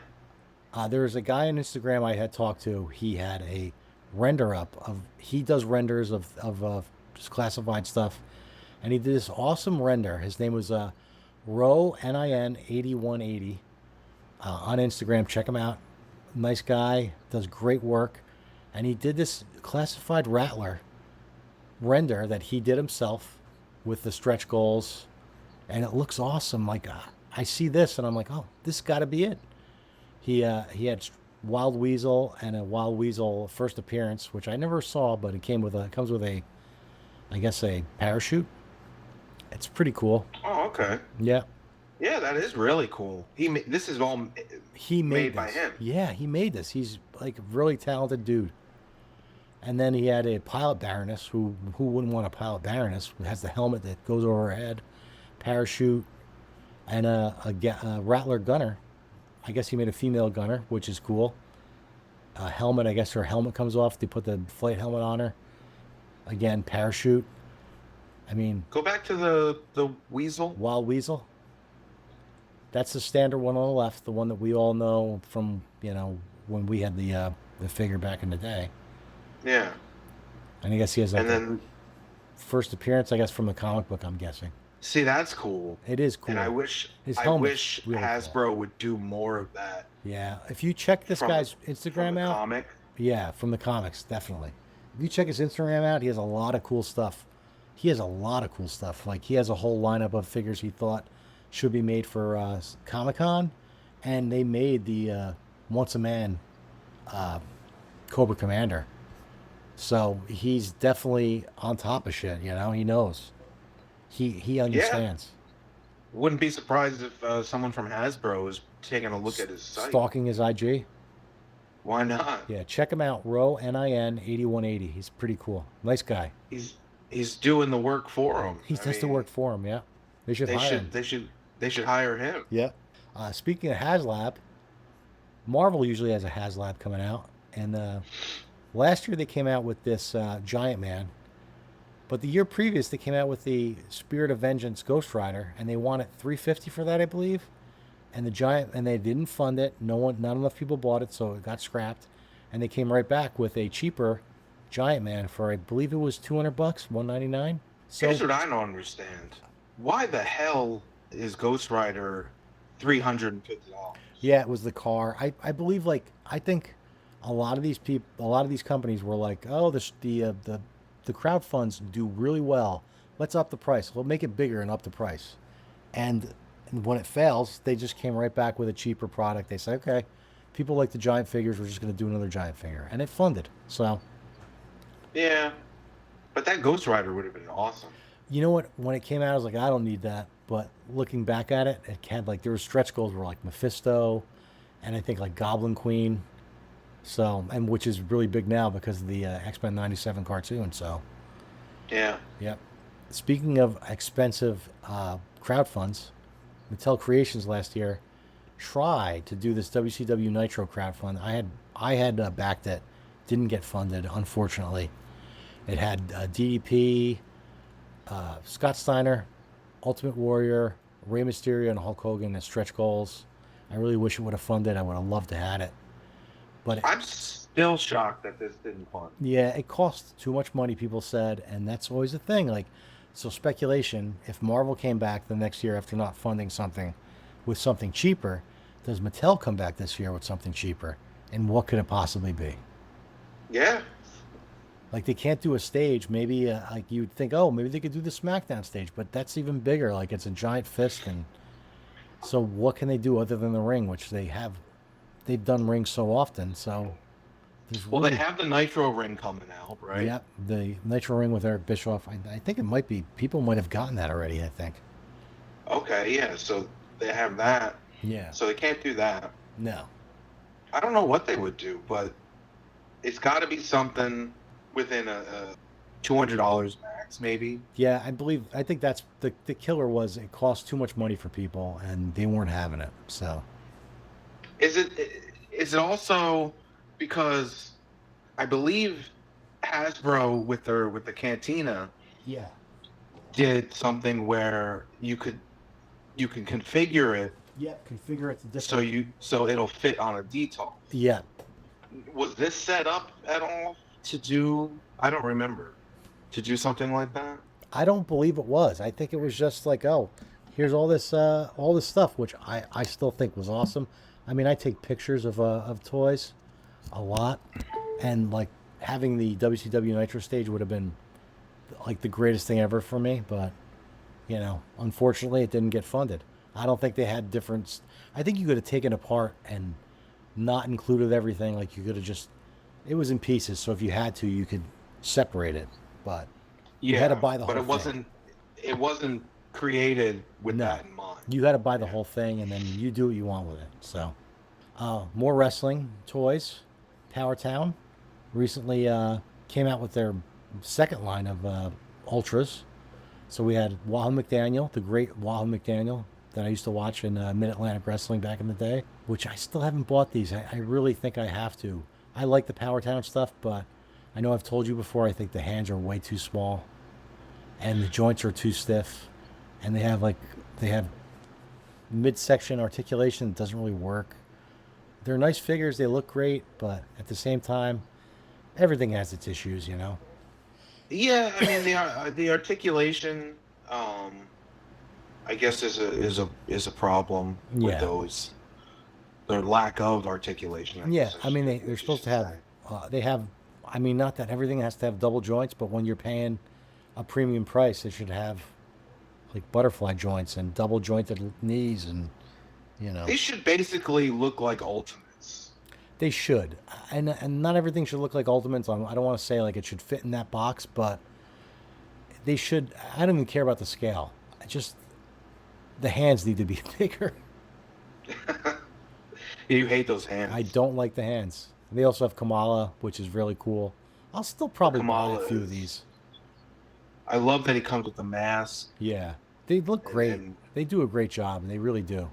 There was a guy on Instagram I had talked to. He had a render up of. He does renders of just classified stuff, and he did this awesome render. His name was NIN 8180 on Instagram. Check him out. Nice guy. Does great work, and he did this classified Rattler render that he did himself with the stretch goals, and it looks awesome. Like I see this, and I'm like, oh, this got to be it. He had Wild Weasel and a Wild Weasel first appearance, which I never saw, but it comes with a parachute. It's pretty cool. Oh, okay. Yeah. Yeah, that is really cool. This is all He made by this. him. Yeah, he made this. He's like a really talented dude. And then he had a pilot Baroness who wouldn't want a pilot Baroness, who has the helmet that goes over her head, parachute, and a Rattler gunner. I guess he made a female gunner, which is cool. A helmet, I guess her helmet comes off. They put the flight helmet on her. Again, parachute. I mean, Go back to the Weasel. Wild Weasel. That's the standard one on the left, the one that we all know from, when we had the figure back in the day. Yeah. And I guess he has And then first appearance, I guess, from the comic book, I'm guessing. see, that's cool. It is cool. And I wish His helmet's really Hasbro would do more of that. Yeah. If you check this guy's from Instagram the out. comic. Yeah, from the comics, definitely. If you check his Instagram out, he has a lot of cool stuff. Like, he has a whole lineup of figures he thought should be made for Comic-Con. And they made the once a man Cobra Commander. So he's definitely on top of shit, you know? He knows. He Yeah. understands. Wouldn't be surprised if someone from Hasbro is taking a look at his site. Stalking his IG. Why not? Yeah, check him out. Row NIN 8180. He's pretty cool. Nice guy. He's doing the work for him. He does the work for him, yeah. They should hire him. They should hire him. Yeah. Speaking of HasLab, Marvel usually has a HasLab coming out. And last year they came out with this Giant Man. But the year previous they came out with the Spirit of Vengeance Ghost Rider, and they wanted $350 for that, I believe. And they didn't fund it. Not enough people bought it, so it got scrapped. And they came right back with a cheaper Giant Man for, I believe it was $200, $199. So here's what I don't understand: why the hell is Ghost Rider $350? yeah, it was the car. I believe, like, I think a lot of these companies were like, oh, the crowd funds do really well. Let's up the price. We'll make it bigger and up the price. And when it fails, they just came right back with a cheaper product. They say, okay, people like the giant figures. We're just going to do another giant figure, and it funded. So Yeah, but that Ghost Rider would have been awesome. you know what? When it came out, I was like, I don't need that. But looking back at it, it had, like, there were stretch goals were like Mephisto, and I think like Goblin Queen. So, and which is really big now because of the X-Men '97 cartoon. So, Yeah. yep. Speaking of expensive crowd funds, Mattel Creations last year tried to do this WCW Nitro crowdfund. I had backed it, didn't get funded, unfortunately. It had DDP, Scott Steiner, Ultimate Warrior, Rey Mysterio, and Hulk Hogan as stretch goals. I really wish it would have funded. I would have loved to have it. But I'm still shocked that this didn't fund. yeah, it cost too much money, people said, and that's always the thing. Like, so speculation, if Marvel came back the next year after not funding something with something cheaper, does Mattel come back this year with something cheaper? And what could it possibly be? Yeah. Like, they can't do a stage. Maybe, like, you'd think, oh, maybe they could do the SmackDown stage, but that's even bigger. Like, it's a giant fist. And so what can they do other than the ring, which they've done rings so often. So Well, they have the Nitro ring coming out, right? Yep, the Nitro ring with Eric Bischoff. I think it might be, people might have gotten that already, I think. Okay, yeah. So they have that. Yeah. So they can't do that. No. I don't know what they would do, but it's got to be something within a $200 max, maybe. Yeah, I think that's the killer was it cost too much money for people and they weren't having it. So Is it also because I believe Hasbro with the Cantina yeah. did something where you can configure it Yeah, configure it to different. so it'll fit on a detail. Yeah. Was this set up at all to do? I don't remember. To do something like that? I don't believe it was. I think it was just like, oh, here's all this stuff, which I still think was awesome. I mean, I take pictures of toys a lot, and like having the WCW Nitro stage would have been like the greatest thing ever for me. But you know, unfortunately, it didn't get funded. I don't think they had different. I think you could have taken apart and not included everything. Like you could have just, it was in pieces. So if you had to, you could separate it. But you had to buy the whole thing. But it wasn't created with that in mind. You got to buy the whole thing, and then you do what you want with it. So, more wrestling toys. Powertown recently came out with their second line of Ultras. So we had Wahoo McDaniel, the great Wahoo McDaniel that I used to watch in Mid-Atlantic Wrestling back in the day, which I still haven't bought these. I really think I have to. I like the Powertown stuff, but I know I've told you before, I think the hands are way too small and the joints are too stiff, and they have midsection articulation that doesn't really work. They're nice figures, they look great, but at the same time, everything has its issues, you know. Yeah, I mean the articulation, I guess is a problem with Yeah. those. Their lack of articulation. Yeah, guess I mean should- they're we should supposed to have, say. they have. I mean, not that everything has to have double joints, but when you're paying a premium price, it should have like butterfly joints and double jointed knees, and you know. They should basically look like Ultimates. They should, and not everything should look like Ultimates. I don't want to say like it should fit in that box, but they should. I don't even care about the scale. I just the hands need to be bigger. You hate those hands. I don't like the hands. They also have Kamala, which is really cool. I'll still probably buy Kamala a few of is- these. I love that he comes with the mask. Yeah, they look great. And- They do a great job, and they really do.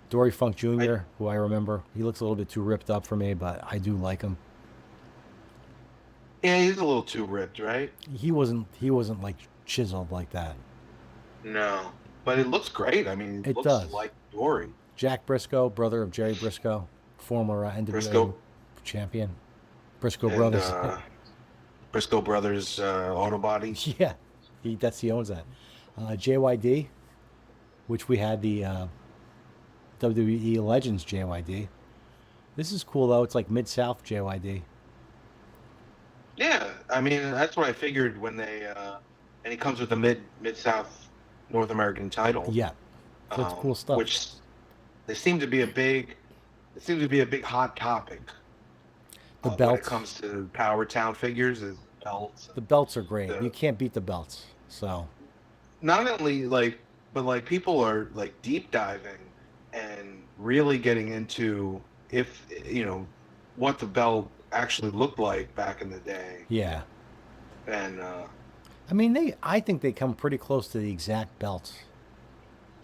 Dory Funk Jr., who I remember, he looks a little bit too ripped up for me, but I do like him. Yeah, he's a little too ripped, right? He wasn't like chiseled like that. No, but it looks great. I mean, It looks does. like Dory. Jack Briscoe, brother of Jerry Briscoe, former NWA Briscoe. champion. Briscoe And, Brothers. Briscoe Brothers Auto Body. Yeah, he owns that. JYD, which we had the WWE Legends JYD. This is cool though. It's like Mid South JYD. Yeah, I mean that's what I figured when they and he comes with a mid South North American title. Yeah, so it's cool stuff. Which they seem to be a big, hot topic. The when it belts. comes to Powertown figures, is belts. The belts are great. The- You can't beat the belts. So Not only like, but like people are like deep diving and really getting into if what the belt actually looked like back in the day. yeah, And I mean I think they come pretty close to the exact belts.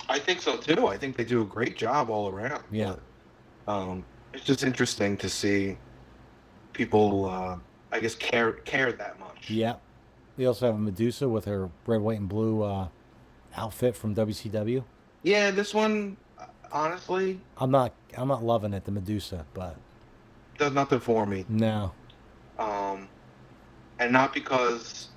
I think so too. I think they do a great job all around. Yeah. But, it's just interesting to see people, I guess, care that much. Yeah. They also have Medusa with her red, white, and blue outfit from WCW. Yeah, this one, honestly, I'm not loving it, the Medusa, but does nothing for me. no. And not because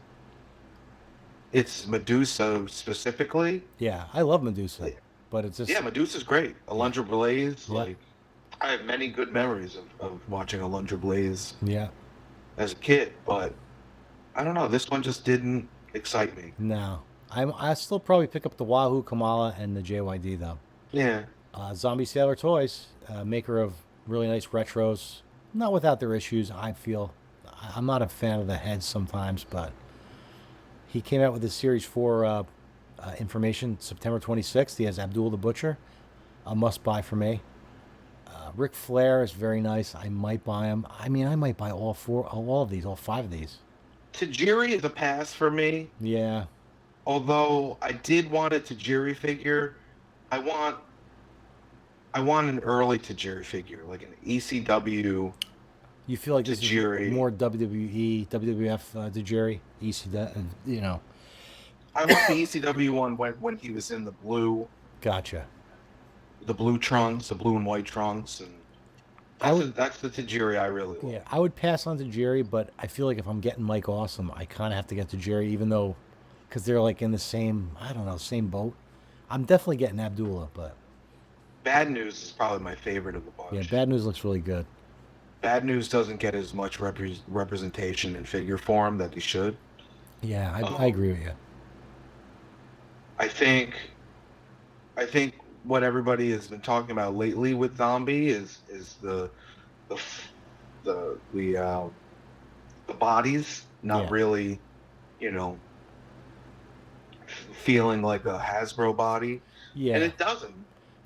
it's Medusa specifically. Yeah, I love Medusa, but it's just Yeah, Medusa's great. Alundra Blaze, Yeah. like, I have many good memories of watching Alundra Blaze yeah, as a kid, but I don't know, this one just didn't excite me. no. I still probably pick up the Wahoo Kamala and the JYD though. Yeah. Zombie Sailor Toys, maker of really nice retros, not without their issues. I feel I'm not a fan of the heads sometimes, but he came out with his Series 4 information September 26th. He has Abdul the Butcher, a must buy for me. Ric Flair is very nice. I might buy him. I mean, I might buy all five of these. Tajiri is a pass for me. Yeah, Although I did want a Tajiri figure, I want an early Tajiri figure, like an ECW. you feel like this Tajiri. is more WWE, WWF Tajiri, ECW, I want the ECW one when he was in the blue Gotcha. trunks, the blue and white trunks, and that's the Tajiri I really want. Yeah, I would pass on to Jerry, but I feel like if I'm getting Mike Awesome, I kind of have to get to Jerry, even though, because they're like in the same, I don't know, same boat. I'm definitely getting Abdullah, but Bad News is probably my favorite of the bunch. yeah, Bad News looks really good. Bad News doesn't get as much representation in figure form that he should. Yeah, I agree with you. I think what everybody has been talking about lately with Zombie is the bodies not Yeah. really, feeling like a Hasbro body, and Yeah, it doesn't.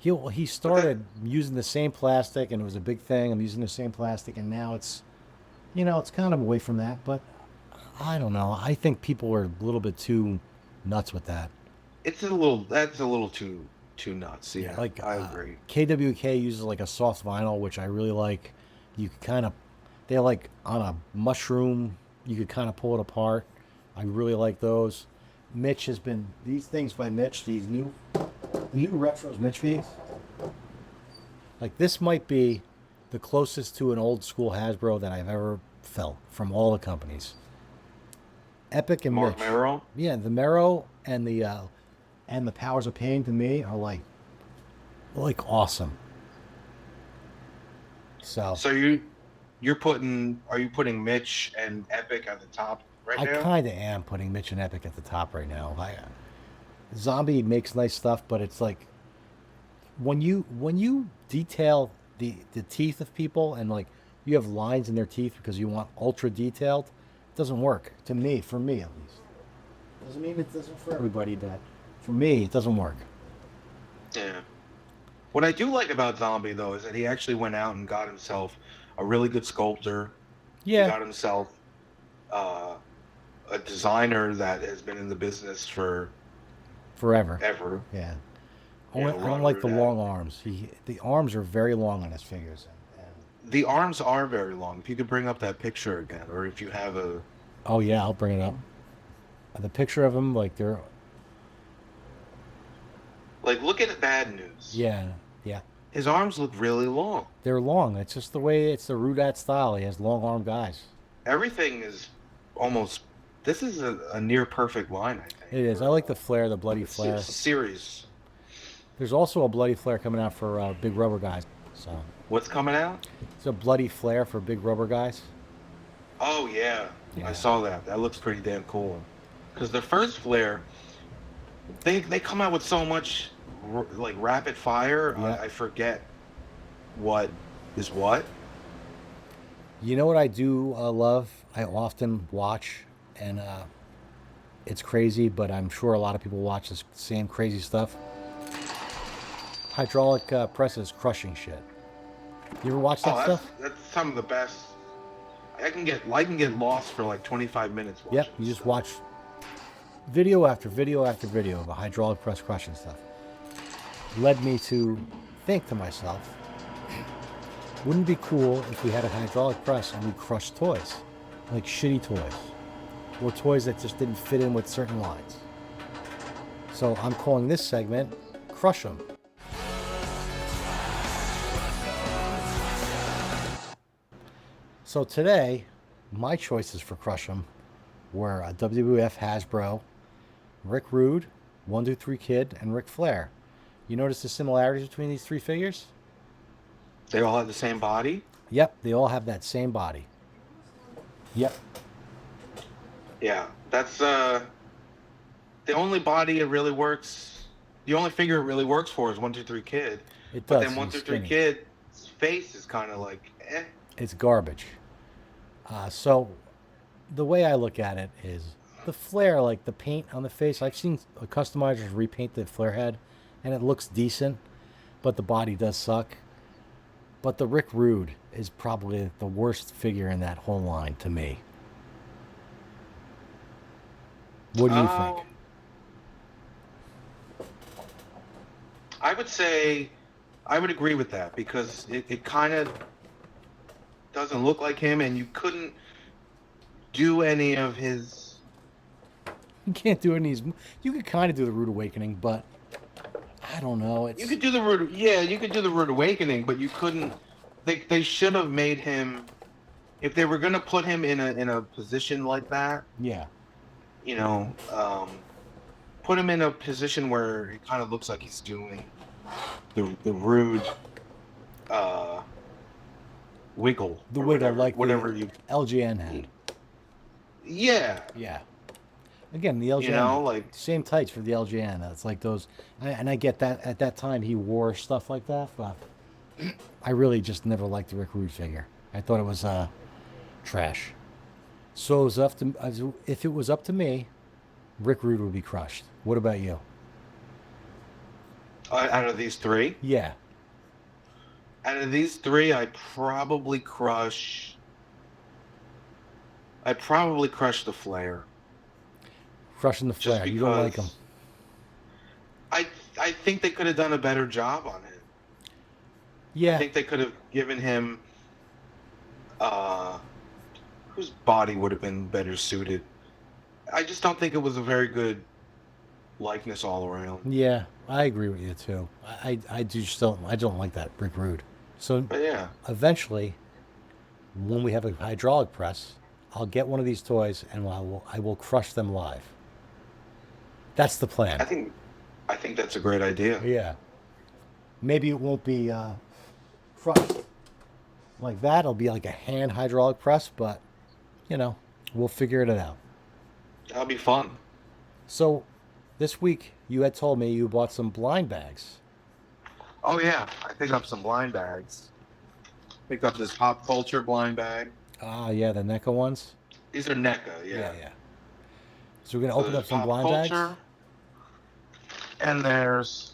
he started using the same plastic, and it was a big thing. I'm using the same plastic, and now it's, it's kind of away from that. But I don't know. I think people are a little bit too nuts with that. That's a little too nuts. Yeah, Like I agree. KWK uses like a soft vinyl, which I really like. You could kind of, they're like on a mushroom. You could kind of pull it apart. I really like those. Mitch has been these things by Mitch. These new retros Mitch figs. Like this might be the closest to an old school Hasbro that I've ever felt from all the companies. Epic and Mark Mitch. Merrill. Yeah, the Marrow and the Powers of Pain to me are like awesome. So So you're putting Mitch and Epic at the top right I now? kind of am putting Mitch and Epic at the top right now. Zombie makes nice stuff, but it's like when you detail the teeth of people, and like you have lines in their teeth because you want ultra detailed. It doesn't work to me, for me at least. Doesn't mean it doesn't for everybody. That for me, it doesn't work. Yeah. What I do like about Zombie though is that he actually went out and got himself a really good sculptor. He Yeah, got himself uh, a designer that has been in the business for forever. ever. Yeah. Yeah, I don't Ron like the Rudat. long arms. The arms are very long on his fingers. The arms are very long. If you could bring up that picture again, or if you have a Oh yeah, I'll bring it up. The picture of him, like they're like, look at Bad News. yeah, yeah, His arms look really long. they're long. It's just the way it's the Rudat style. He has long arm guys. Everything is almost. This is a near perfect line, I think. It is. I like the flare, the bloody flare. It's a series. There's also a bloody flare coming out for big rubber guys. So What's coming out? it's a bloody flare for big rubber guys. Oh yeah, Yeah. I saw that. That looks pretty damn cool. Because the first flare, they come out with so much like rapid fire. Yeah. I forget what is what. You know what I do love? I often watch, and it's crazy, but I'm sure a lot of people watch this same crazy stuff. Hydraulic presses crushing shit. You ever watch that Oh, stuff? that's some of the best. I can get lost for like 25 minutes. Watching Yep, you this just stuff. watch video after video after video of a hydraulic press crushing stuff. Led me to think to myself, wouldn't it be cool if we had a hydraulic press and we crushed toys? Like shitty toys. Or toys that just didn't fit in with certain lines. So I'm calling this segment Crush 'em. So today, my choices for Crush 'em were WWF Hasbro, Rick Rude, 123 Kid, and Ric Flair. You notice the similarities between these three figures? They all have the same body. Yep, they all have that same body. Yep. Yeah, that's the only body it really works. The only figure it really works for is 123 Kid. It But does. then He's 123 skinny. Kid's face is kind of like, eh. It's garbage. So the way I look at it is the flare, like the paint on the face. I've seen customizers repaint the flare head, and it looks decent, but the body does suck. But the Rick Rude is probably the worst figure in that whole line to me. What do you think? I would say I would agree with that because it kind of doesn't look like him, and you couldn't do any of his. You can't do any of these. You could kind of do the Rude Awakening, but I don't know. It's You could do the Rude, yeah, you could do the Rude Awakening, but you couldn't. They should have made him, if they were gonna put him in a position like that, yeah. you know, put him in a position where it kind of looks like he's doing the Rude wiggle. The or wiggle like whatever the you. LGN had. Yeah. Yeah. Again, the LGN, You know, like. same tights for the LGN. It's like those, and I get that at that time he wore stuff like that, but I really just never liked the Rick Rude figure. I thought it was trash. So it was if it was up to me, Rick Rude would be crushed. What about you? Out of these three, Yeah. I'd probably crush. I'd probably crush the Flair. Crushing the Just flare. You don't like him. because I think they could have done a better job on it. I Yeah. think they could have given him whose body would have been better suited. I just don't think it was a very good likeness all around. Yeah, I agree with you too. I do still I don't like that Rick Rude. So But yeah, eventually, when we have a hydraulic press, I'll get one of these toys and I will crush them live. That's the plan. I think that's a great idea. Yeah. Maybe it won't be crushed like that. It'll be like a hand hydraulic press, but we'll figure it out. That'll be fun. So this week you had told me you bought some blind bags. Oh yeah, I picked up some blind bags. Picked up this pop culture blind bag. Ah, yeah, the NECA ones. These are NECA, yeah. Yeah. So we're gonna So open there's up some pop blind bags. culture, and there's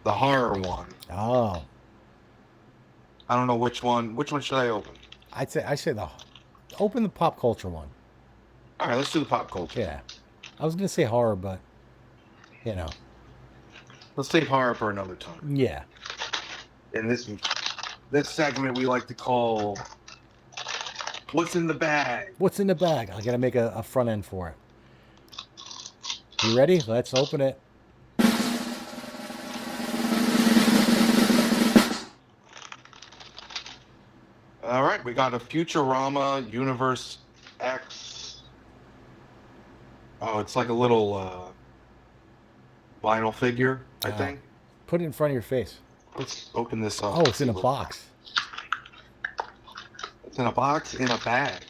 the horror one. Oh, I don't know which one. Which one should I open? I say open the pop culture one. All right, let's do the pop culture. Yeah, I was gonna say horror, but you know, Let's save horror for another time. yeah. In this segment, we like to call "What's in the Bag." What's in the bag? I gotta make a front end for it. You ready? Let's open it. All right, we got a Futurama Universe X. Oh, it's like a little vinyl figure, I think. Put it in front of your face. Let's open this up. Oh, it's in a box. It's in a box in a bag.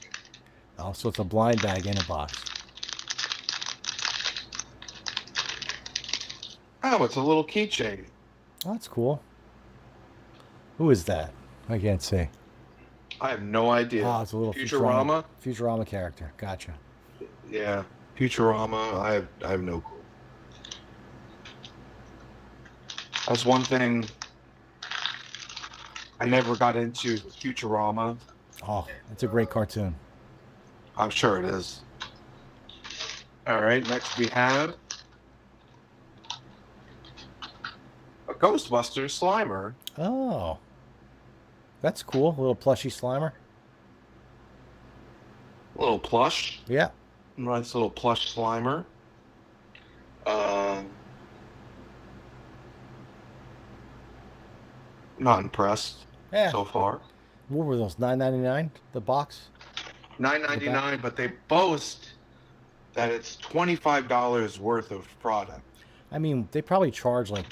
Oh, so it's a blind bag in a box. Oh, it's a little keychain. Oh, that's cool. Who is that? I can't see. I have no idea. Oh, it's a little Futurama. Futurama character. Gotcha. Yeah, Futurama. I have no clue. That's one thing I never got into, Futurama. Oh, it's a great cartoon. I'm sure it is. All right, next we have a Ghostbusters Slimer. Oh, that's cool. A little plushy Slimer. A little plush. Yeah. Nice little plush Slimer. Not impressed Yeah. so far. What were those? $9.99. The box. $9.99, but they boast that it's $25 worth of product. I mean, they probably charge like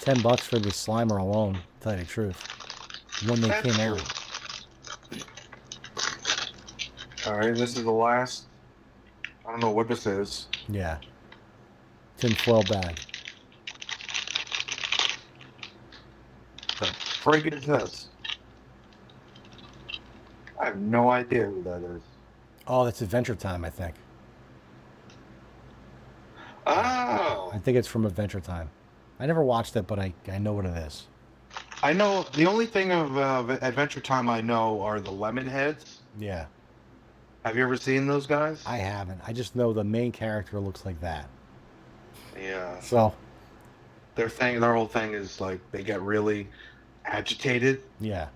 $10 for the Slimer alone. To tell you the truth, when they That's came true. out. All right, this is the last. I don't know what this is. Yeah. Tinfoil bag. The frig is this? I have no idea who that is. Oh, that's Adventure Time, I think. Oh, I think it's from Adventure Time. I never watched it, but I know what it is. I know the only thing of Adventure Time I know are the lemon heads. Yeah. Have you ever seen those guys? I haven't. I just know the main character looks like that. Yeah. So, Their whole thing is like they get really agitated yeah.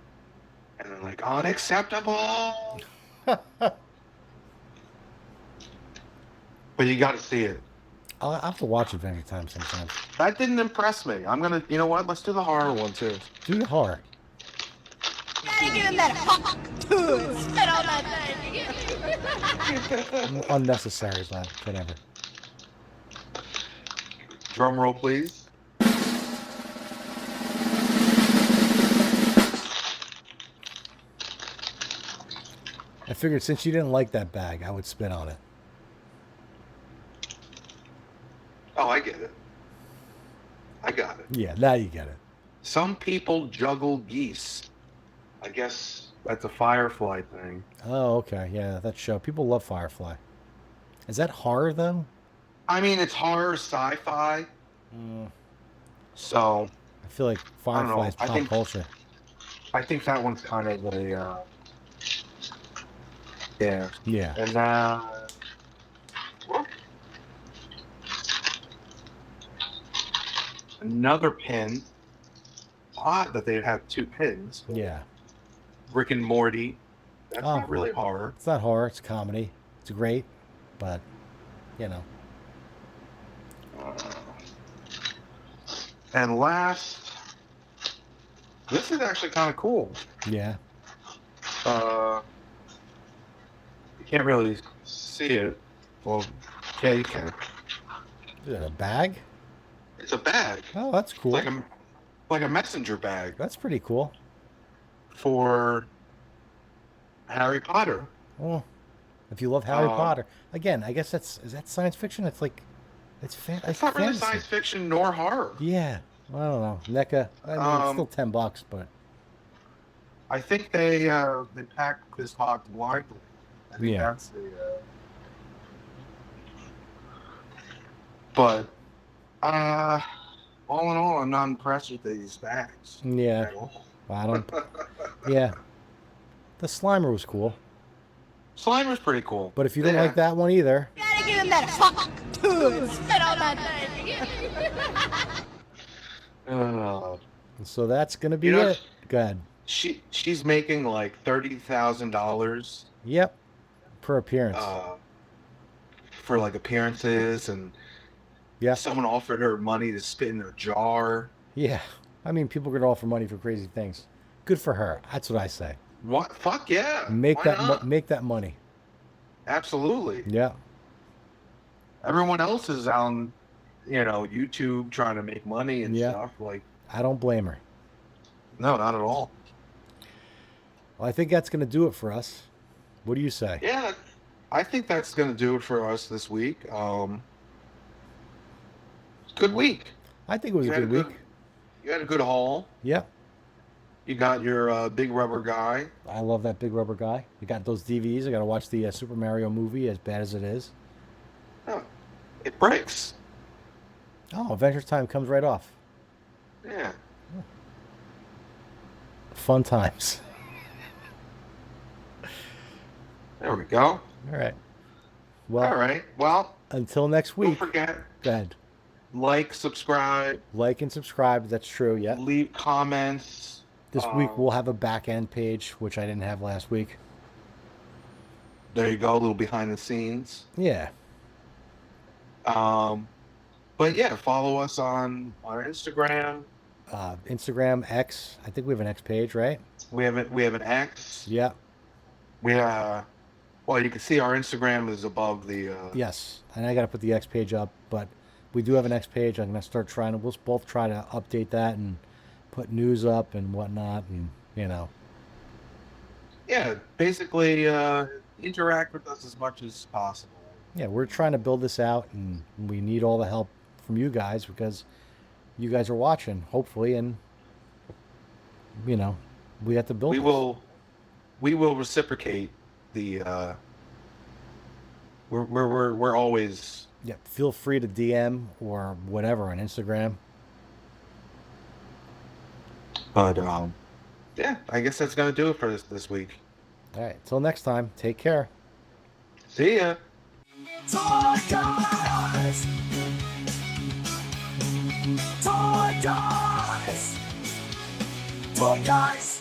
and they're like unacceptable. But you got to see it. I'll have to watch Adventure Time sometime. That didn't impress me. I'm gonna, you know what? Let's do the horror one too. Do the horror. Gotta give him that hawk to spit on that thing. Unnecessary, but whatever. Drum roll, please. I figured since you didn't like that bag, I would spit on it. Oh, I get it. I got it. Yeah, now you get it. Some people juggle geese. I guess that's a Firefly thing. Oh, okay. Yeah, that show. People love Firefly. Is that horror, though? I mean, it's horror sci-fi. So I feel like Firefly is I pop think- culture. I think that one's kind of a yeah. Yeah. And another pin. Odd that they have two pins. Yeah. Rick and Morty. That's Oh. not really horror. It's not horror. It's comedy. It's great, but, you know. And last, this is actually kind of cool. Yeah. You can't really see it. Well, yeah, you can. Is it a bag? It's a bag. Oh, that's cool. Like a messenger bag That's pretty cool. for Harry Potter. Well, if you love Harry Um, Potter, again, I guess is that science fiction? It's like, it's It's not really fantasy. science fiction nor horror. Yeah, I don't know. NECA. I mean, it's still $10, but I think they packed this hog blindly. I think Yeah. that's the. But all in all, I'm not impressed with these bags. yeah, At all. I don't. Yeah, the Slimer was cool, Slimer's pretty cool. but if you don't Yeah. like that one either, Gotta give him that fuck to spit on that thing. so that's gonna be You know, it. Go ahead. she's making like $30,000 Yep, per appearance. for like appearances, and Yeah, someone offered her money to spit in her jar. yeah. I mean, people could offer money for crazy things. Good for her. That's what I say. What? Fuck yeah! Make Why that not? make that money. Absolutely. Yeah, Everyone else is on, YouTube trying to make money and Yeah. stuff. Like, I don't blame her. no, not at all. Well, I think that's gonna do it for us. What do you say? Yeah, I think that's gonna do it for us this week. Good week. I think it was a good week. You had a good haul. Yep. You got your big rubber guy. I love that big rubber guy. You got those DVDs. I got to watch the Super Mario movie, as bad as it is. Oh, it breaks. Oh, Adventure Time comes right off. Yeah. Fun times. There we go. All right. Well, All right. Well, until next don't week. forget, Go ahead. like, subscribe, Like and subscribe. That's true. Yeah. leave comments. This week we'll have a back end page, which I didn't have last week. There you go, a little behind the scenes. Yeah. But yeah, follow us on our Instagram. Instagram, X. I think we have an X page, right? We have an X. Yeah. Well, you can see our Instagram is above the. Yes. And I got to put the X page up, but we do have an X page. I'm going to start trying to. We'll both try to update that and put news up and whatnot, and Yeah, basically interact with us as much as possible. Yeah, we're trying to build this out, and we need all the help from you guys because you guys are watching, hopefully, and we have to build. We will reciprocate the. We're always. Yeah, feel free to DM or whatever on Instagram. But yeah, I guess that's gonna do it for this week. All right, till next time, take care. See ya. Toy Guys! Toy Guys! Toy Guys!